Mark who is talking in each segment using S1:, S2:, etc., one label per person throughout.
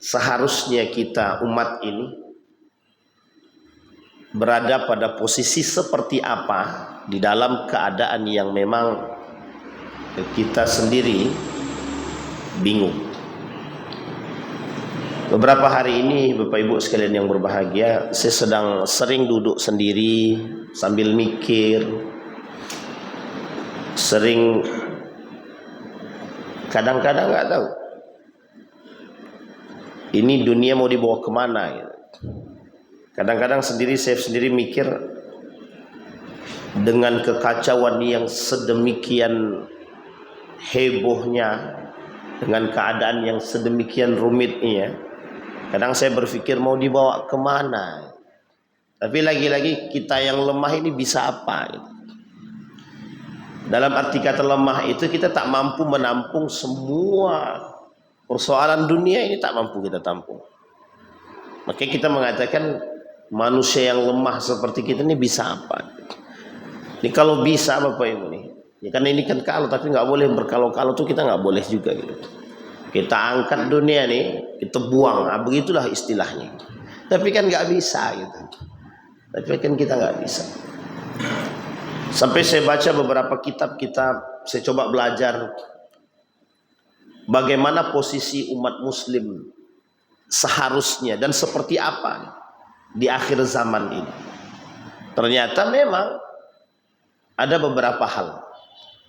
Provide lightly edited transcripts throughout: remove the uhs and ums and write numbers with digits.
S1: seharusnya kita umat ini berada pada posisi seperti apa di dalam keadaan yang memang kita sendiri bingung. Beberapa hari ini Bapak Ibu sekalian yang berbahagia, saya sering duduk sendiri sambil mikir, sering kadang-kadang nggak tahu ini dunia mau dibawa kemana gitu. Kadang-kadang saya sendiri mikir, dengan kekacauan yang sedemikian hebohnya, dengan keadaan yang sedemikian rumitnya, kadang saya berpikir mau dibawa kemana. Tapi lagi-lagi kita yang lemah ini bisa apa gitu. Dalam arti kata lemah itu kita tak mampu menampung semua persoalan dunia ini, tak mampu kita tampung. Makanya kita mengatakan manusia yang lemah seperti kita ini bisa apa? Ini kalau bisa Bapak Ibu nih, ya kan ini kan kalau, tapi nggak boleh berkalau-kalau tuh, kita nggak boleh juga gitu. Kita angkat dunia nih, kita buang, begitulah istilahnya. Tapi kan nggak bisa gitu. Tapi kan kita nggak bisa. Sampai saya baca beberapa kitab-kitab, saya coba belajar bagaimana posisi umat muslim seharusnya dan seperti apa di akhir zaman ini. Ternyata memang ada beberapa hal.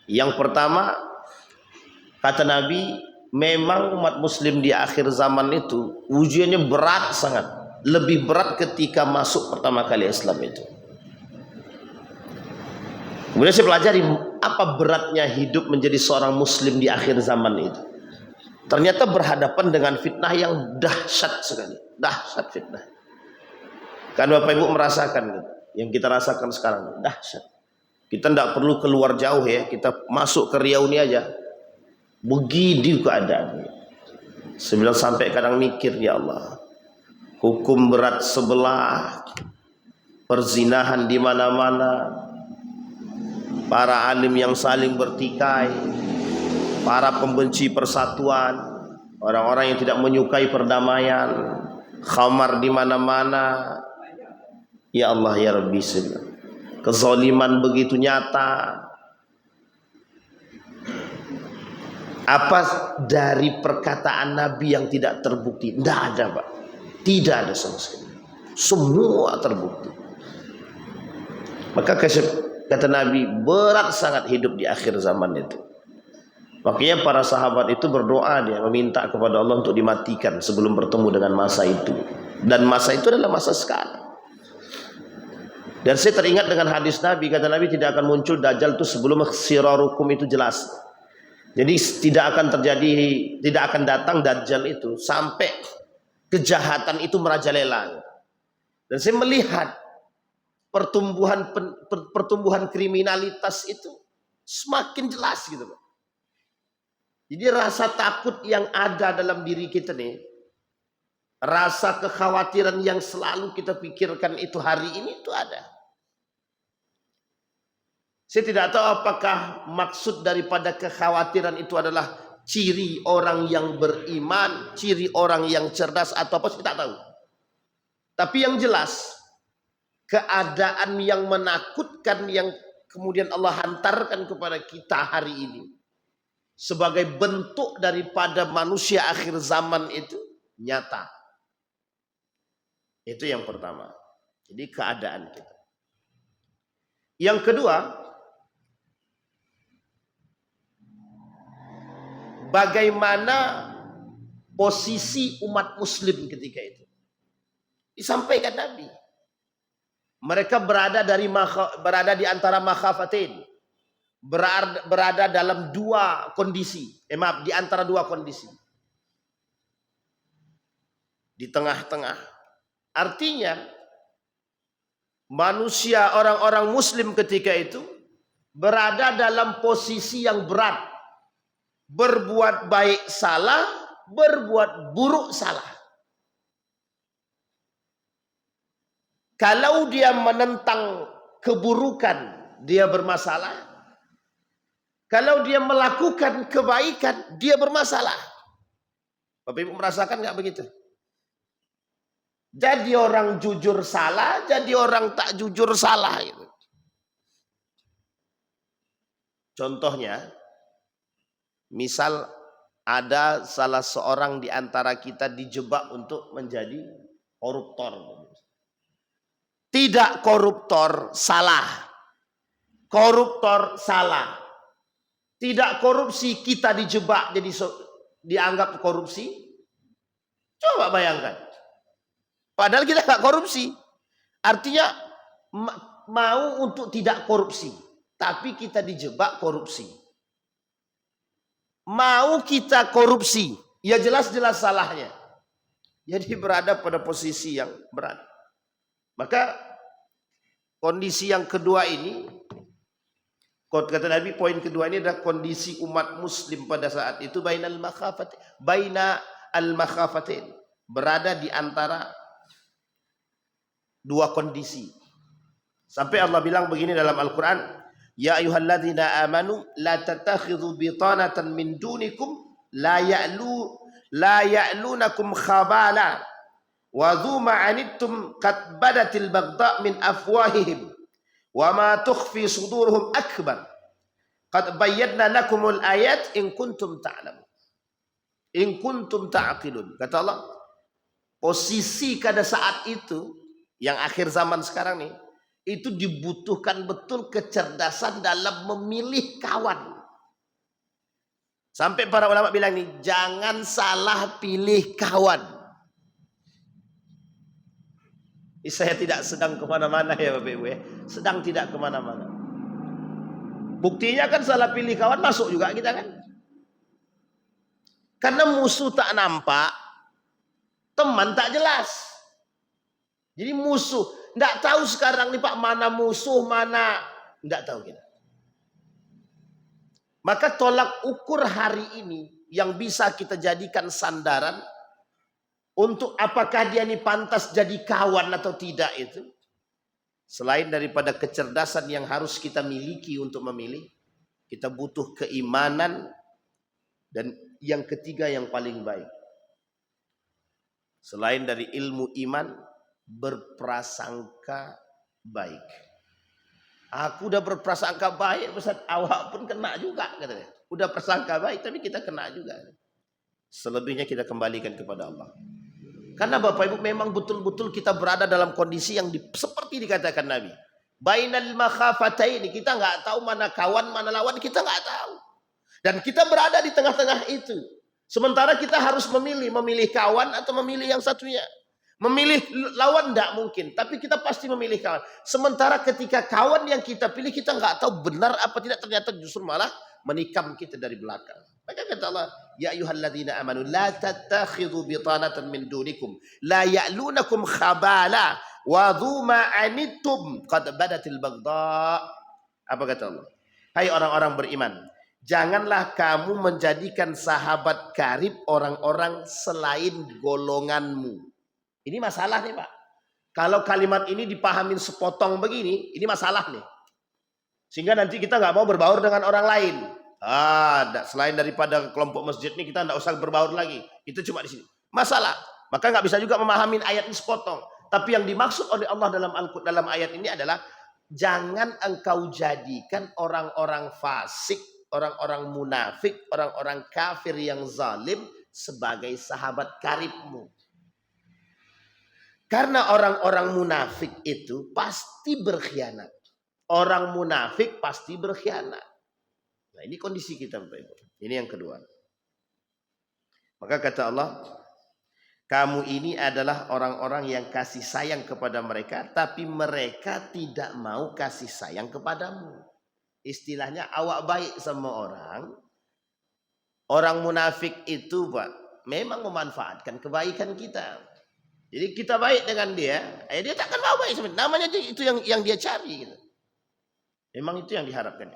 S1: Yang pertama, kata Nabi, memang umat muslim di akhir zaman itu ujiannya berat sangat. Lebih berat ketika masuk pertama kali Islam itu. Kemudian saya pelajari apa beratnya hidup menjadi seorang muslim di akhir zaman itu. Ternyata berhadapan dengan fitnah yang dahsyat sekali. Dahsyat fitnah. Kan Bapak Ibu merasakan gitu. Yang kita rasakan sekarang dahsyat. Kita tidak perlu keluar jauh ya. Kita masuk ke Riau ini aja. Begitu keadaannya. Saya bilang sampai kadang mikir, ya Allah, hukum berat sebelah, perzinahan di mana-mana, para alim yang saling bertikai, para pembenci persatuan, orang-orang yang tidak menyukai perdamaian, khamar di mana-mana. Ya Allah ya Rabbi, kezaliman begitu nyata. Apa dari perkataan Nabi yang tidak terbukti? Tidak ada Pak. Tidak ada sama sekali. Semua terbukti. Maka kata Nabi, berat sangat hidup di akhir zaman itu. Makanya para sahabat itu berdoa, dia meminta kepada Allah untuk dimatikan sebelum bertemu dengan masa itu. Dan masa itu adalah masa sekarang. Dan saya teringat dengan hadis Nabi, kata Nabi tidak akan muncul Dajjal itu sebelum sirarukum itu jelas. Jadi tidak akan datang Dajjal itu sampai kejahatan itu merajalela. Dan saya melihat pertumbuhan kriminalitas itu semakin jelas gitu Pak. Jadi rasa takut yang ada dalam diri kita nih, rasa kekhawatiran yang selalu kita pikirkan itu hari ini itu ada. Saya tidak tahu apakah maksud daripada kekhawatiran itu adalah ciri orang yang beriman, ciri orang yang cerdas atau apa, saya tidak tahu. Tapi yang jelas, keadaan yang menakutkan yang kemudian Allah hantarkan kepada kita hari ini sebagai bentuk daripada manusia akhir zaman itu nyata. Itu yang pertama. Jadi keadaan kita. Yang kedua, bagaimana posisi umat muslim ketika itu. Disampaikan Nabi. Mereka berada di antara makhafatin. Berada dalam dua kondisi. Di antara dua kondisi. Di tengah-tengah. Artinya manusia, orang-orang muslim ketika itu berada dalam posisi yang berat. Berbuat baik salah, berbuat buruk salah. Kalau dia menentang keburukan, dia bermasalah. Kalau dia melakukan kebaikan, dia bermasalah. Bapak Ibu merasakan nggak begitu? Jadi orang jujur salah, jadi orang tak jujur salah. Gitu. Contohnya, misal ada salah seorang di antara kita dijebak untuk menjadi koruptor. Tidak koruptor, salah. Koruptor, salah. Tidak korupsi, kita dijebak jadi dianggap korupsi. Coba bayangkan. Padahal kita nggak korupsi. Artinya mau untuk tidak korupsi. Tapi kita dijebak korupsi. Mau kita korupsi. Ya jelas-jelas salahnya. Jadi berada pada posisi yang berat. Maka kondisi yang kedua ini. Kata Nabi, poin kedua ini adalah kondisi umat muslim pada saat itu. Baina al-makhafatin. Berada di antara dua kondisi. Sampai Allah bilang begini dalam Al-Quran, ya ayyuhalladzina amanu la tattakhidhu bitanatan min dunikum la ya'lunakum khabala wa dhu ma'anittum qad badatil baghdha min afwahihim wa ma tukhfi sudurhum akbar qad bayyana lakumul ayat in kuntum ta'lamun in kuntum ta'qilun. Kata Allah, posisi pada saat itu yang akhir zaman sekarang nih, itu dibutuhkan betul kecerdasan dalam memilih kawan. Sampai para ulama bilang nih, jangan salah pilih kawan. Saya tidak sedang kemana-mana ya Bapak Ibu ya. Sedang tidak kemana-mana. Buktinya kan salah pilih kawan masuk juga kita kan. Karena musuh tak nampak, teman tak jelas. Jadi musuh, tidak tahu sekarang nih Pak, mana musuh, mana, tidak tahu kita. Maka tolak ukur hari ini yang bisa kita jadikan sandaran untuk apakah dia ini pantas jadi kawan atau tidak itu. Selain daripada kecerdasan yang harus kita miliki untuk memilih, kita butuh keimanan dan yang ketiga yang paling baik. Selain dari ilmu iman, berprasangka baik. Aku udah berprasangka baik, Ustaz, awak pun kena juga katanya. Udah prasangka baik tapi kita kena juga. Selebihnya kita kembalikan kepada Allah. Karena Bapak Ibu memang betul-betul kita berada dalam kondisi yang seperti dikatakan Nabi. Bainal makhafataini, kita nggak tahu mana kawan, mana lawan, kita nggak tahu. Dan kita berada di tengah-tengah itu. Sementara kita harus memilih kawan atau memilih yang satunya. Memilih lawan tidak mungkin, tapi kita pasti memilih kawan. Sementara ketika kawan yang kita pilih, kita nggak tahu benar apa tidak, ternyata justru malah menikam kita dari belakang. Maka kata Allah, ya ayyuhalladzina amanu la tattakhidhu bitanatan min dunikum la ya'lunakum khabala wa dhu ma anittum qad badatil baghdha. Apa kata Allah? Hai orang-orang beriman, janganlah kamu menjadikan sahabat karib orang-orang selain golonganmu. Ini masalah nih Pak. Kalau kalimat ini dipahamin sepotong begini, ini masalah nih. Sehingga nanti kita nggak mau berbaur dengan orang lain. Selain daripada kelompok masjid ini kita nggak usah berbaur lagi. Itu cuma di sini. Masalah. Maka nggak bisa juga memahami ayat ini sepotong. Tapi yang dimaksud oleh Allah dalam ayat ini adalah jangan engkau jadikan orang-orang fasik, orang-orang munafik, orang-orang kafir yang zalim sebagai sahabat karibmu. Karena orang-orang munafik itu pasti berkhianat. Orang munafik pasti berkhianat. Nah, ini kondisi kita Bapak Ibu. Ini yang kedua. Maka kata Allah, kamu ini adalah orang-orang yang kasih sayang kepada mereka, tapi mereka tidak mau kasih sayang kepadamu. Istilahnya awak baik sama orang. Orang munafik itu Pak, memang memanfaatkan kebaikan kita. Jadi kita baik dengan dia takkan mau baik sebenarnya. Namanya itu yang dia cari. Gitu. Memang itu yang diharapkan.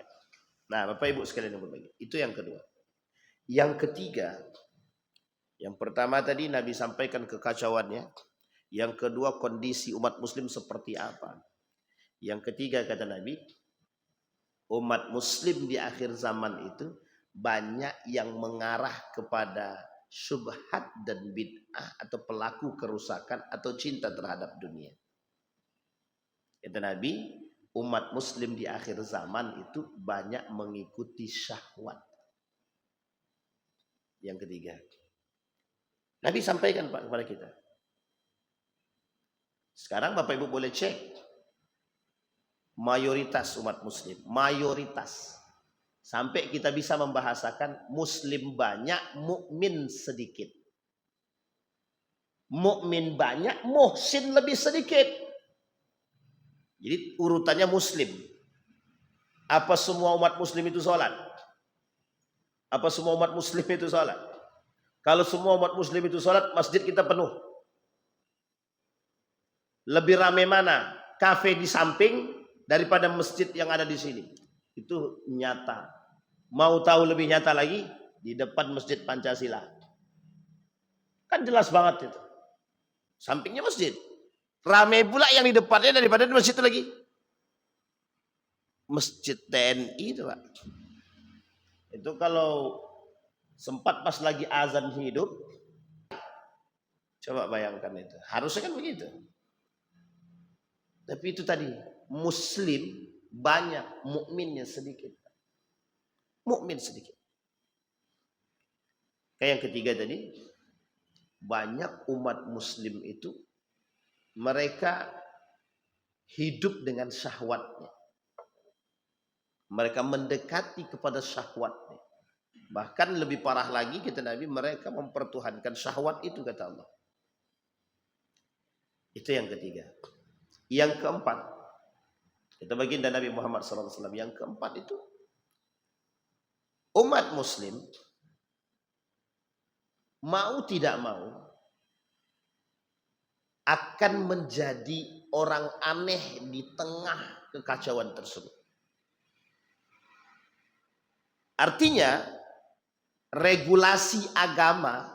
S1: Nah, Bapak Ibu sekalian yang berbagi. Itu yang kedua. Yang ketiga, yang pertama tadi Nabi sampaikan kekacauannya. Yang kedua, kondisi umat muslim seperti apa. Yang ketiga kata Nabi, umat muslim di akhir zaman itu banyak yang mengarah kepada syubhat dan bid'ah atau pelaku kerusakan atau cinta terhadap dunia. Kata Nabi, umat muslim di akhir zaman itu banyak mengikuti syahwat. Yang ketiga, Nabi sampaikan Pak kepada kita. Sekarang Bapak Ibu boleh cek mayoritas umat muslim, mayoritas. Sampai kita bisa membahasakan muslim banyak, mukmin sedikit. Mukmin banyak, muhsin lebih sedikit. Jadi urutannya muslim. Apa semua umat muslim itu sholat? Apa semua umat muslim itu sholat? Kalau semua umat muslim itu sholat, masjid kita penuh. Lebih ramai mana? Kafe di samping daripada masjid yang ada di sini. Itu nyata. Mau tahu lebih nyata lagi? Di depan Masjid Pancasila. Kan jelas banget itu. Sampingnya masjid. Ramai pula yang di depannya daripada di masjid itu lagi. Masjid TNI itu Pak. Itu kalau sempat pas lagi azan hidup. Coba bayangkan itu. Harusnya kan begitu. Tapi itu tadi, muslim banyak, mukminnya sedikit. Mukmin sedikit. Kayak yang ketiga tadi, banyak umat muslim itu mereka hidup dengan syahwatnya. Mereka mendekati kepada syahwatnya. Bahkan lebih parah lagi kata Nabi, mereka mempertuhankan syahwat itu kata Allah. Itu yang ketiga. Yang keempat, kita baginda Nabi Muhammad SAW. Yang keempat itu, umat muslim mau tidak mau akan menjadi orang aneh di tengah kekacauan tersebut. Artinya, regulasi agama,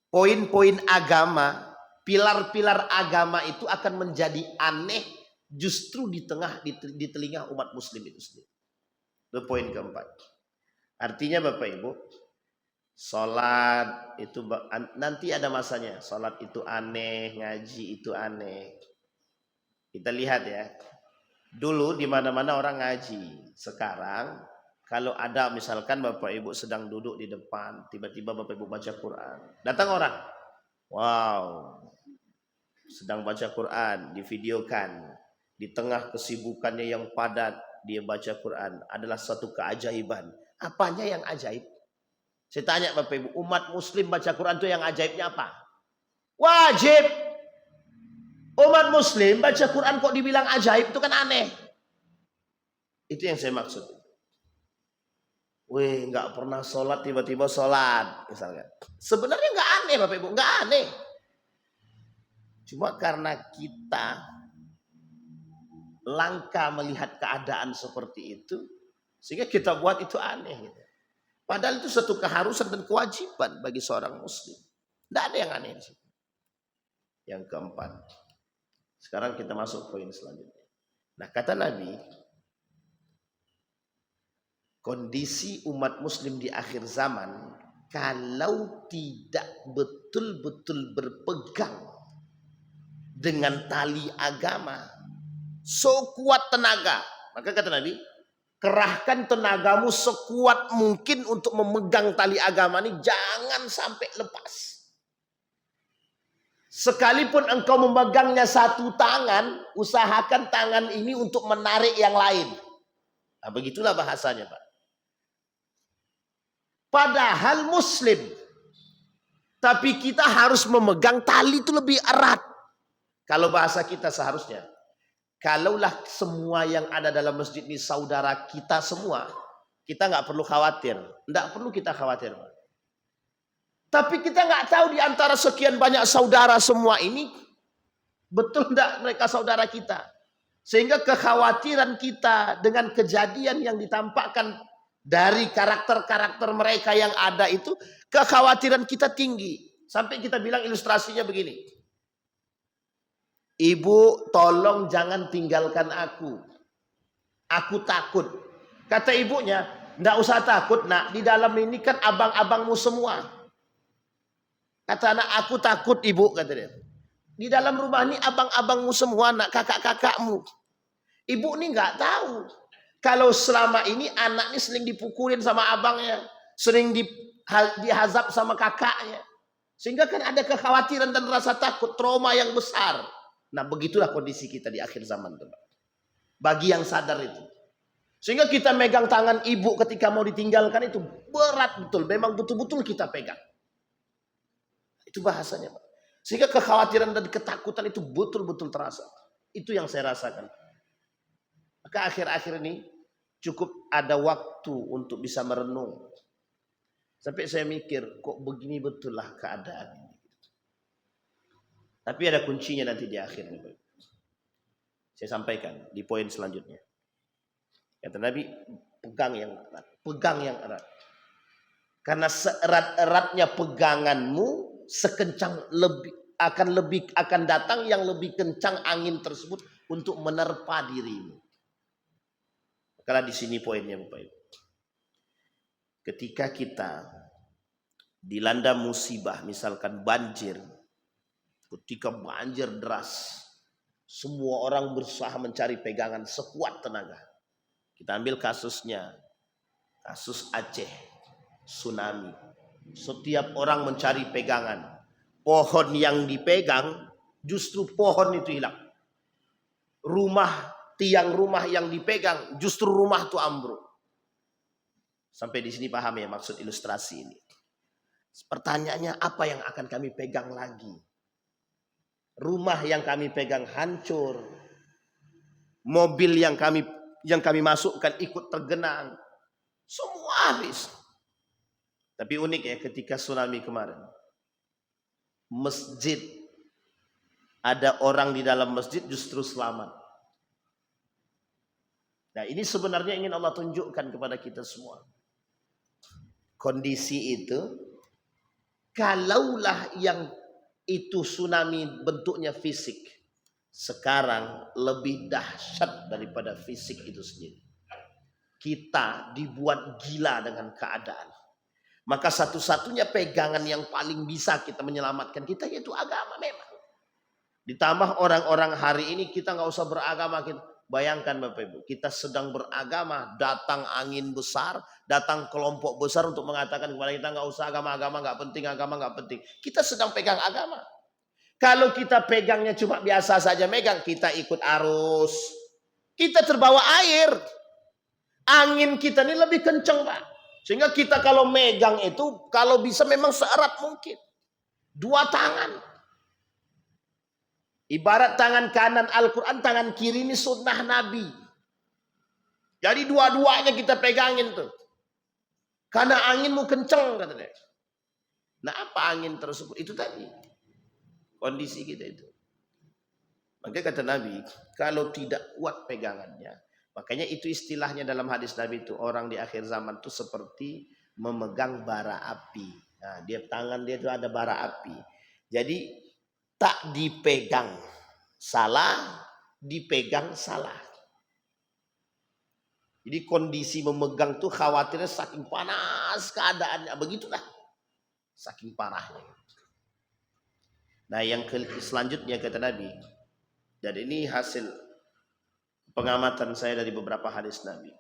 S1: poin-poin agama, pilar-pilar agama itu akan menjadi aneh justru di telinga umat muslim itu sendiri. Itu poin keempat. Artinya Bapak Ibu, sholat itu nanti ada masanya. Sholat itu aneh, ngaji itu aneh. Kita lihat ya. Dulu di mana-mana orang ngaji. Sekarang kalau ada misalkan Bapak Ibu sedang duduk di depan, tiba-tiba Bapak Ibu baca Quran. Datang orang. Wow. Sedang baca Quran, divideokan. Di tengah kesibukannya yang padat, dia baca Quran. Adalah satu keajaiban. Apanya yang ajaib? Saya tanya Bapak Ibu, umat muslim baca Quran itu yang ajaibnya apa? Wajib. Umat muslim baca Quran kok dibilang ajaib, itu kan aneh. Itu yang saya maksud. Weh, nggak pernah sholat tiba-tiba sholat, misalkan. Sebenarnya nggak aneh Bapak Ibu, nggak aneh. Cuma karena kita langka melihat keadaan seperti itu, sehingga kita buat itu aneh. Gitu. Padahal itu satu keharusan dan kewajiban bagi seorang muslim. Tidak ada yang aneh di situ. Yang keempat. Sekarang kita masuk poin selanjutnya. Nah kata Nabi, kondisi umat muslim di akhir zaman, kalau tidak betul-betul berpegang dengan tali agama, so kuat tenaga. Maka kata Nabi, kerahkan tenagamu sekuat mungkin untuk memegang tali agama ini, jangan sampai lepas. Sekalipun engkau memegangnya satu tangan, usahakan tangan ini untuk menarik yang lain. Nah, begitulah bahasanya Pak. Padahal muslim, tapi kita harus memegang tali itu lebih erat. Kalau bahasa kita seharusnya, kalaulah semua yang ada dalam masjid ini saudara kita semua, kita nggak perlu khawatir. Nggak perlu kita khawatir. Tapi kita nggak tahu di antara sekian banyak saudara semua ini, betul nggak mereka saudara kita. Sehingga kekhawatiran kita dengan kejadian yang ditampakkan dari karakter-karakter mereka yang ada itu, kekhawatiran kita tinggi. Sampai kita bilang ilustrasinya begini. Ibu, tolong jangan tinggalkan aku. Aku takut. Kata ibunya, enggak usah takut nak. Di dalam ini kan abang-abangmu semua. Kata anak, aku takut ibu, kata dia. Di dalam rumah ini abang-abangmu semua, anak kakak-kakakmu. Ibu ini nggak tahu. Kalau selama ini anak ini sering dipukulin sama abangnya. Sering dihazab sama kakaknya. Sehingga kan ada kekhawatiran dan rasa takut, trauma yang besar. Nah begitulah kondisi kita di akhir zaman. Bagi yang sadar itu. Sehingga kita megang tangan ibu ketika mau ditinggalkan itu berat betul. Memang betul-betul kita pegang. Itu bahasanya, Pak. Sehingga kekhawatiran dan ketakutan itu betul-betul terasa. Itu yang saya rasakan. Maka akhir-akhir ini cukup ada waktu untuk bisa merenung. Sampai saya mikir, kok begini betul lah keadaan ini. Tapi ada kuncinya nanti di akhir nih, Pak. Saya sampaikan di poin selanjutnya. Kata Nabi, pegang yang erat. Pegang yang erat. Karena seerat-eratnya peganganmu, sekencang akan datang yang lebih kencang angin tersebut untuk menerpa dirimu. Karena di sini poinnya, Bapak Ibu. Ketika kita dilanda musibah, misalkan banjir, ketika banjir deras, semua orang berusaha mencari pegangan sekuat tenaga. Kita ambil kasusnya, kasus Aceh, tsunami. Setiap orang mencari pegangan. Pohon yang dipegang, justru pohon itu hilang. Tiang rumah yang dipegang, justru rumah itu ambruk. Sampai di sini paham ya maksud ilustrasi ini. Pertanyaannya, apa yang akan kami pegang lagi? Rumah yang kami pegang hancur. Mobil yang kami masukkan ikut tergenang. Semua habis. Tapi unik ya, ketika tsunami kemarin, masjid, ada orang di dalam masjid justru selamat. Nah ini sebenarnya ingin Allah tunjukkan kepada kita semua. Kondisi itu, kalaulah yang itu tsunami bentuknya fisik, sekarang lebih dahsyat daripada fisik itu sendiri. Kita dibuat gila dengan keadaan. Maka satu-satunya pegangan yang paling bisa kita menyelamatkan kita yaitu agama memang. Ditambah orang-orang hari ini kita nggak usah beragama. Bayangkan Bapak Ibu, kita sedang beragama, datang angin besar, datang kelompok besar untuk mengatakan kepada kita nggak usah agama nggak penting, agama nggak penting. Kita sedang pegang agama. Kalau kita pegangnya cuma biasa saja megang, kita ikut arus, kita terbawa air. Angin kita ini lebih kencang, Pak. Sehingga kita kalau megang itu, kalau bisa memang seerat mungkin. Dua tangan. Ibarat tangan kanan Al-Quran, tangan kiri ini sunnah Nabi. Jadi dua-duanya kita pegangin tuh. Karena anginmu kencang, kata dia. Nah apa angin tersebut? Itu tadi. Kondisi kita itu. Makanya kata Nabi, kalau tidak kuat pegangannya. Makanya itu istilahnya dalam hadis Nabi itu. Orang di akhir zaman itu seperti memegang bara api. Nah, tangan dia itu ada bara api. Jadi tak dipegang salah, dipegang salah. Jadi kondisi memegang tuh khawatirnya saking panas keadaannya. Begitulah. Saking parahnya. Nah yang selanjutnya kata Nabi. Dan ini hasil pengamatan saya dari beberapa hadis Nabi.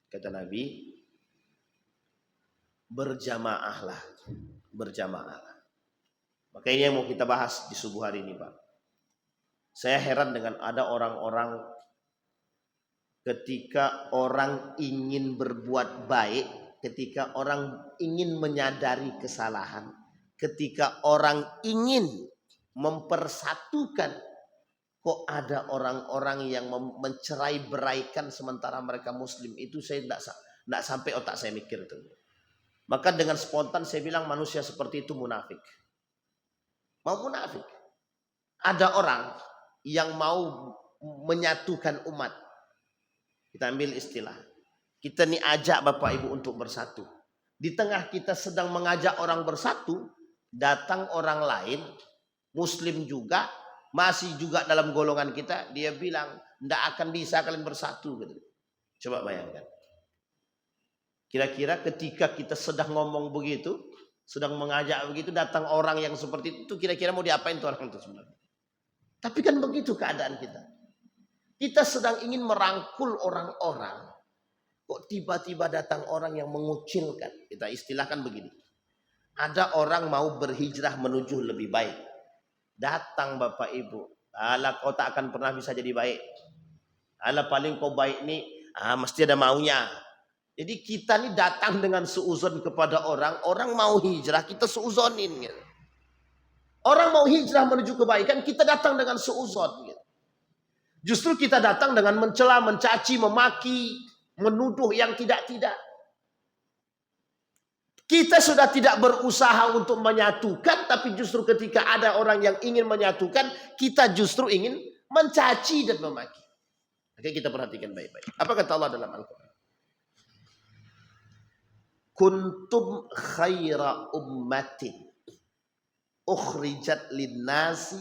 S1: Kata Nabi, berjamaahlah. Berjamaahlah. Maka ini yang mau kita bahas di subuh hari ini, Pak. Saya heran dengan ada orang-orang ketika orang ingin berbuat baik, ketika orang ingin menyadari kesalahan, ketika orang ingin mempersatukan, kok ada orang-orang yang mencerai-beraikan sementara mereka muslim. Itu saya tidak sampai otak saya mikir itu. Maka dengan spontan saya bilang manusia seperti itu munafik. Mau munafik. Ada orang yang mau menyatukan umat. Kita ambil istilah. Kita nih ajak Bapak Ibu untuk bersatu. Di tengah kita sedang mengajak orang bersatu, datang orang lain, muslim juga, masih juga dalam golongan kita, dia bilang, tidak akan bisa kalian bersatu. Gitu. Coba bayangkan. Kira-kira ketika kita sedang ngomong begitu, Sedang mengajak begitu, datang orang yang seperti itu, kira-kira mau diapain tuh orang itu sebenarnya? Tapi kan begitu keadaan kita. Kita sedang ingin merangkul orang-orang. Kok tiba-tiba datang orang yang mengucilkan? Kita istilahkan begini. Ada orang mau berhijrah menuju lebih baik. Datang Bapak Ibu. Alah, kau tak akan pernah bisa jadi baik. Alah, paling kau baik nih, mesti ada maunya. Jadi kita nih datang dengan suuzon kepada orang. Orang mau hijrah, kita suuzonin. Gitu. Orang mau hijrah menuju kebaikan, kita datang dengan suuzon. Gitu. Justru kita datang dengan mencela, mencaci, memaki, menuduh yang tidak-tidak. Kita sudah tidak berusaha untuk menyatukan, tapi justru ketika ada orang yang ingin menyatukan, kita justru ingin mencaci dan memaki. Oke, kita perhatikan baik-baik. Apa kata Allah dalam Al-Quran? Kuntum khaira ummatin ukhrijat linnasi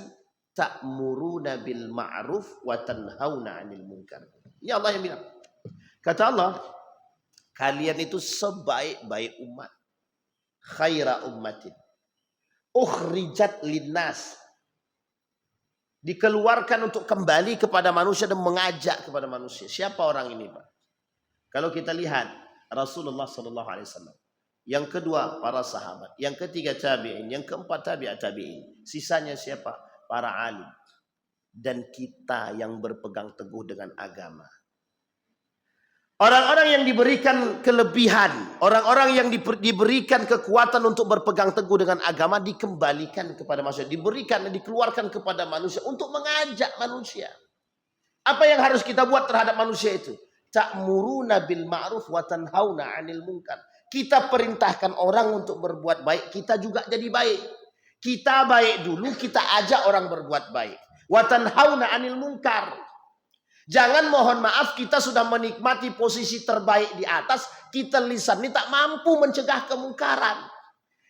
S1: ta'muruna bil ma'ruf wa tanhauna 'anil munkar. Ya Allah yang bilang. Kata Allah, kalian itu sebaik-baik umat. Khaira ummatin. Ukhrijat linnas. Dikeluarkan untuk kembali kepada manusia dan mengajak kepada manusia. Siapa orang ini, Pak? Kalau kita lihat Rasulullah sallallahu alaihi wasallam. Yang kedua para sahabat, yang ketiga tabi'in, yang keempat tabi'in. Sisanya siapa? Para alim. Dan kita yang berpegang teguh dengan agama. Orang-orang yang diberikan kelebihan, orang-orang yang diberikan kekuatan untuk berpegang teguh dengan agama dikembalikan kepada manusia, diberikan dan dikeluarkan kepada manusia untuk mengajak manusia. Apa yang harus kita buat terhadap manusia itu? Ta'muruna bil ma'ruf wa tanhauna 'anil munkar. Kita perintahkan orang untuk berbuat baik, kita juga jadi baik. Kita baik dulu, kita ajak orang berbuat baik. Wa tanhauna 'anil munkar. Jangan mohon maaf kita sudah menikmati posisi terbaik di atas, kita lisan ini tak mampu mencegah kemungkaran.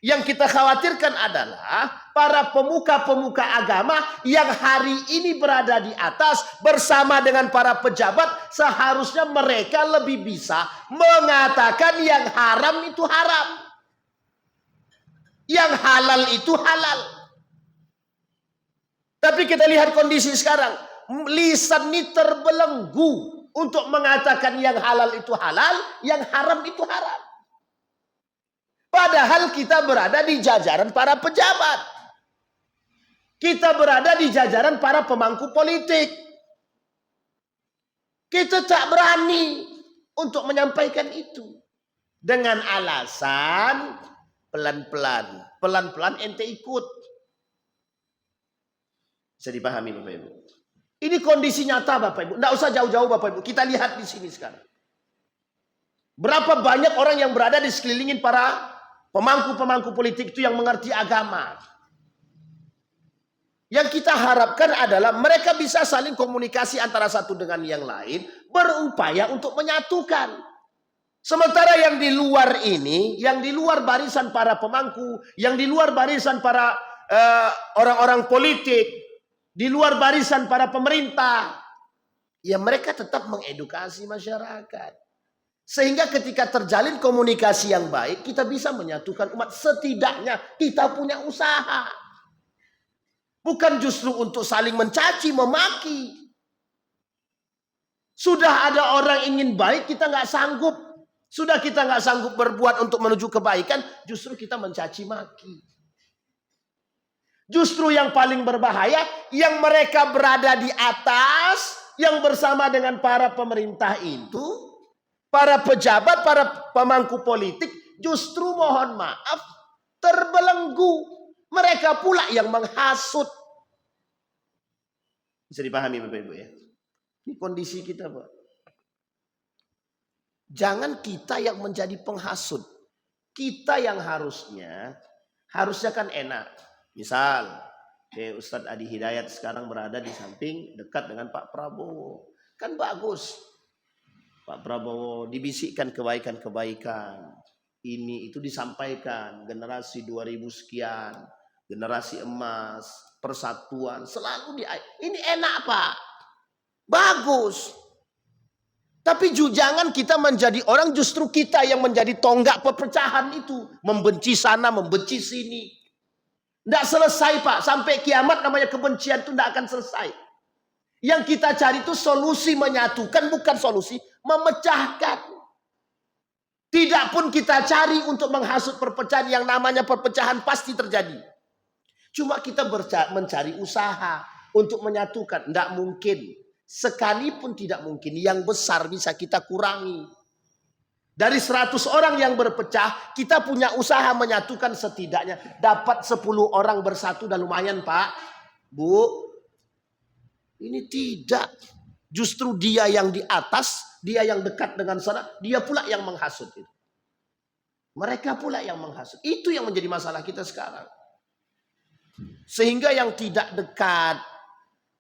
S1: Yang kita khawatirkan adalah para pemuka-pemuka agama yang hari ini berada di atas bersama dengan para pejabat, seharusnya mereka lebih bisa mengatakan yang haram itu haram, yang halal itu halal. Tapi kita lihat kondisi sekarang. Lisan ini terbelenggu untuk mengatakan yang halal itu halal, yang haram itu haram. Padahal kita berada di jajaran para pejabat. Kita berada di jajaran para pemangku politik. Kita tak berani untuk menyampaikan itu. Dengan alasan pelan-pelan. Pelan-pelan ente ikut. Bisa dipahami Bapak Ibu? Ini kondisi nyata Bapak Ibu. Tidak usah jauh-jauh Bapak Ibu. Kita lihat di sini sekarang. Berapa banyak orang yang berada di sekelilingin para pemangku-pemangku politik itu yang mengerti agama. Yang kita harapkan adalah mereka bisa saling komunikasi antara satu dengan yang lain. Berupaya untuk menyatukan. Sementara yang di luar ini, yang di luar barisan para pemangku, yang di luar barisan para orang-orang politik, di luar barisan para pemerintah, ya mereka tetap mengedukasi masyarakat. Sehingga ketika terjalin komunikasi yang baik, kita bisa menyatukan umat. Setidaknya kita punya usaha. Bukan justru untuk saling mencaci, memaki. Sudah ada orang ingin baik, kita nggak sanggup. Sudah kita nggak sanggup berbuat untuk menuju kebaikan, justru kita mencaci maki. Justru yang paling berbahaya, yang mereka berada di atas, yang bersama dengan para pemerintah itu, para pejabat, para pemangku politik, justru mohon maaf, terbelenggu. Mereka pula yang menghasut. Bisa dipahami Bapak Ibu ya? Ini kondisi kita Pak. Jangan kita yang menjadi penghasut. Kita yang harusnya kan enak. Misal, Ustadz Adi Hidayat sekarang berada di samping dekat dengan Pak Prabowo. Kan bagus. Pak Prabowo dibisikkan kebaikan-kebaikan. Ini itu disampaikan. Generasi 2000 sekian. Generasi emas. Persatuan. Selalu ini enak Pak. Bagus. Tapi jangan kita menjadi orang, justru kita yang menjadi tonggak perpecahan itu. Membenci sana, membenci sini. Tidak selesai Pak. Sampai kiamat namanya kebencian itu tidak akan selesai. Yang kita cari itu solusi menyatukan, bukan solusi memecahkan. Tidak pun kita cari untuk menghasut perpecahan, yang namanya perpecahan pasti terjadi. Cuma kita mencari usaha untuk menyatukan. Tidak mungkin. Sekalipun tidak mungkin, yang besar bisa kita kurangi. Dari 100 orang yang berpecah, kita punya usaha menyatukan, setidaknya dapat 10 orang bersatu, dan lumayan Pak, Bu. Ini tidak. Justru dia yang di atas, dia yang dekat dengan sana, dia pula yang menghasut itu. Mereka pula yang menghasut. Itu yang menjadi masalah kita sekarang. Sehingga yang tidak dekat,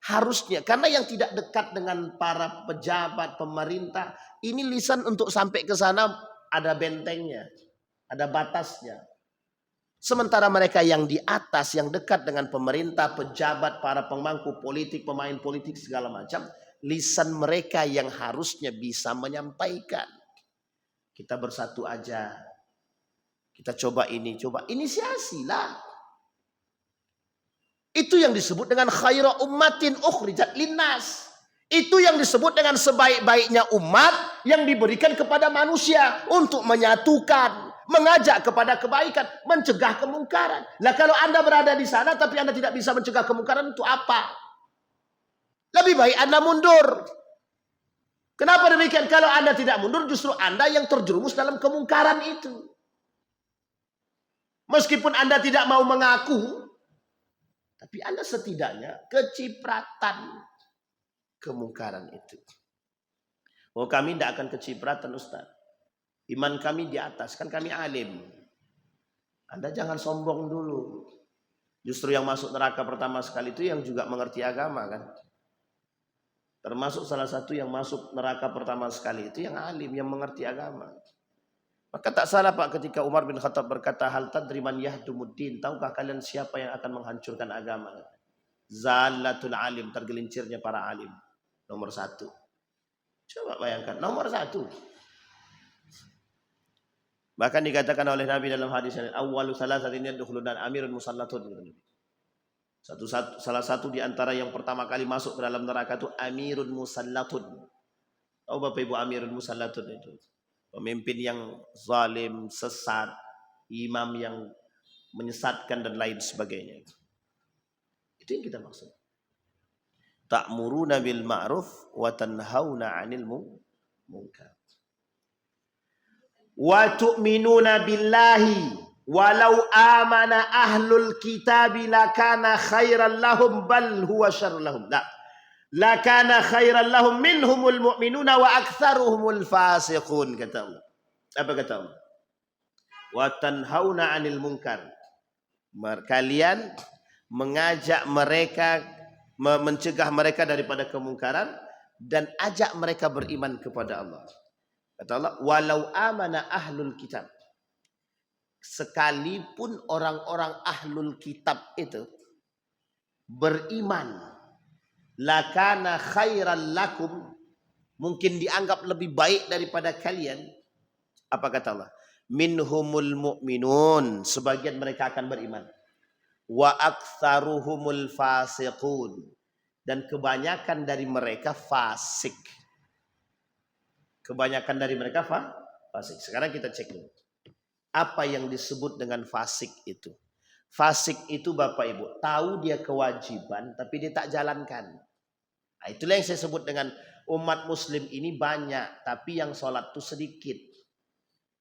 S1: harusnya, karena yang tidak dekat dengan para pejabat, pemerintah, ini lisan untuk sampai ke sana ada bentengnya, ada batasnya. Sementara mereka yang di atas, yang dekat dengan pemerintah, pejabat, para pemangku politik, pemain politik, segala macam, lisan mereka yang harusnya bisa menyampaikan. Kita bersatu aja. Kita coba ini, coba inisiasi lah. Itu yang disebut dengan khaira ummatin ukhrijat linnas. Itu yang disebut dengan sebaik-baiknya umat yang diberikan kepada manusia untuk menyatukan, mengajak kepada kebaikan, mencegah kemungkaran. Nah, kalau Anda berada di sana tapi Anda tidak bisa mencegah kemungkaran, itu apa? Lebih baik Anda mundur. Kenapa demikian? Kalau Anda tidak mundur, justru Anda yang terjerumus dalam kemungkaran itu. Meskipun Anda tidak mau mengaku, tapi Anda setidaknya kecipratan kemungkaran itu. Oh, kami tidak akan kecipratan Ustaz. Iman kami di atas, kan kami alim. Anda jangan sombong dulu. Justru yang masuk neraka pertama sekali itu yang juga mengerti agama kan. Termasuk salah satu yang masuk neraka pertama sekali itu yang alim, yang mengerti agama. Maka tak salah Pak ketika Umar bin Khattab berkata, hal tadri man yahdumuddin, tahukah kalian siapa yang akan menghancurkan agama? Zalatul alim, tergelincirnya para alim. Nomor 1. Coba bayangkan, nomor 1. Bahkan dikatakan oleh Nabi dalam hadis ini, awwalu salasatin yadkhulun amirun musallatun. Salah satu di antara yang pertama kali masuk ke dalam neraka itu amirun musallatun. Tahu Bapak Ibu amirun musallatun itu? Pemimpin yang zalim, sesat, imam yang menyesatkan dan lain sebagainya. Itu yang kita maksud. Ta'muruna bil ma'ruf wa tanhauna 'anil munkar. Wa tu'minuna billahi walau amana ahlul kitabi lakana khairan lahum bal huwa syarrun lahum. Lakana khairan lahum minhumul mu'minuna wa aktsaruhumul fasiqun, kata Allah. Apa kata Allah? Wa tanhauna 'anil munkar. Kalian mengajak mereka, mencegah mereka daripada kemungkaran dan ajak mereka beriman kepada Allah. Kata Allah, walau amana ahlul kitab. Sekalipun orang-orang ahlul kitab itu beriman, lakana khairan lakum, mungkin dianggap lebih baik daripada kalian. Apa kata Allah? Minhumul mu'minun, sebagian mereka akan beriman. Wa aktsaruhumul fasiqun, dan kebanyakan dari mereka fasik. Kebanyakan dari mereka fasik. Sekarang kita cek dulu. Apa yang disebut dengan fasik itu? Fasik itu Bapak Ibu, tahu dia kewajiban tapi dia tak jalankan. Nah, itulah yang saya sebut dengan umat muslim ini banyak, tapi yang sholat itu sedikit.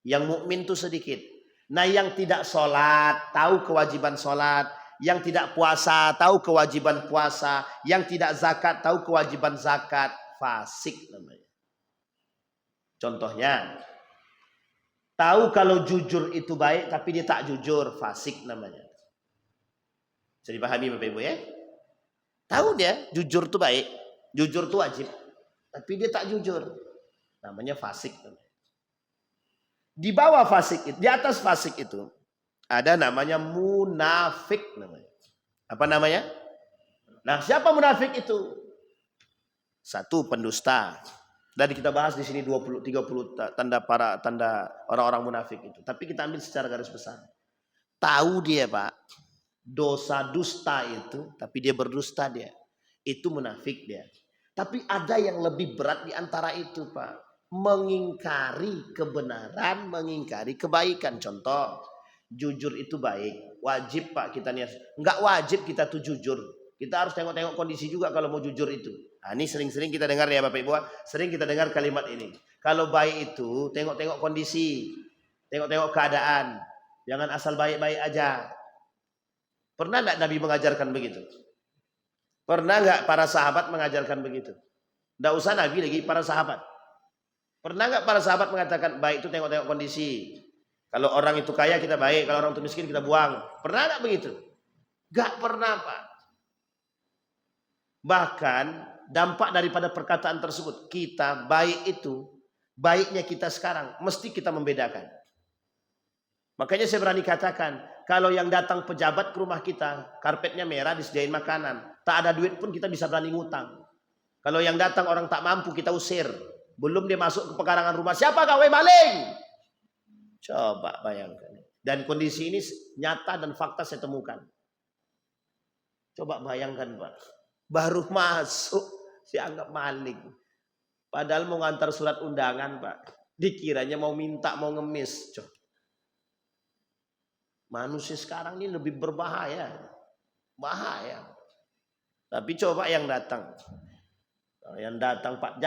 S1: Yang mukmin itu sedikit. Nah, yang tidak sholat, tahu kewajiban sholat. Yang tidak puasa, tahu kewajiban puasa. Yang tidak zakat, tahu kewajiban zakat. Fasik namanya. Contohnya, tahu kalau jujur itu baik, tapi dia tak jujur. Fasik namanya. Bisa dipahami Bapak Ibu ya? Tahu dia, jujur itu baik. Jujur itu wajib. Tapi dia tak jujur. Namanya fasik namanya. Di bawah fasik itu, di atas fasik itu, ada namanya munafik namanya. Apa namanya? Nah, siapa munafik itu? 1, pendusta. Dan kita bahas di sini 20-30 tanda orang-orang munafik itu. Tapi kita ambil secara garis besar. Tahu dia Pak, dosa dusta itu, tapi dia berdusta dia. Itu munafik dia. Tapi ada yang lebih berat di antara itu Pak. Mengingkari kebenaran, mengingkari kebaikan. Contoh, jujur itu baik. Wajib Pak kita niat. Enggak wajib kita tuh jujur. Kita harus tengok-tengok kondisi juga kalau mau jujur itu. Nah, ini sering-sering kita dengar ya Bapak Ibu. Sering kita dengar kalimat ini. Kalau baik itu tengok-tengok kondisi. Tengok-tengok keadaan. Jangan asal baik-baik aja. Pernah enggak Nabi mengajarkan begitu? Pernah enggak para sahabat mengajarkan begitu? Enggak usah Nabi lagi, para sahabat. Pernah nggak para sahabat mengatakan baik itu tengok-tengok kondisi. Kalau orang itu kaya kita baik, kalau orang itu miskin kita buang. Pernah nggak begitu? Nggak pernah Pak. Bahkan dampak daripada perkataan tersebut, kita baik itu, baiknya kita sekarang mesti kita membedakan. Makanya saya berani katakan, kalau yang datang pejabat ke rumah kita, karpetnya merah disediain makanan, tak ada duit pun kita bisa berani ngutang. Kalau yang datang orang tak mampu kita usir. Belum dia masuk ke pekarangan rumah, siapa gawe maling? Coba bayangkan. Dan kondisi ini nyata dan fakta saya temukan. Coba bayangkan Pak. Baru masuk, dianggap maling. Padahal mau ngantar surat undangan Pak. Dikiranya mau minta, mau ngemis. Coba. Manusia sekarang ini lebih berbahaya. Bahaya. Tapi coba yang datang. Yang datang Pak,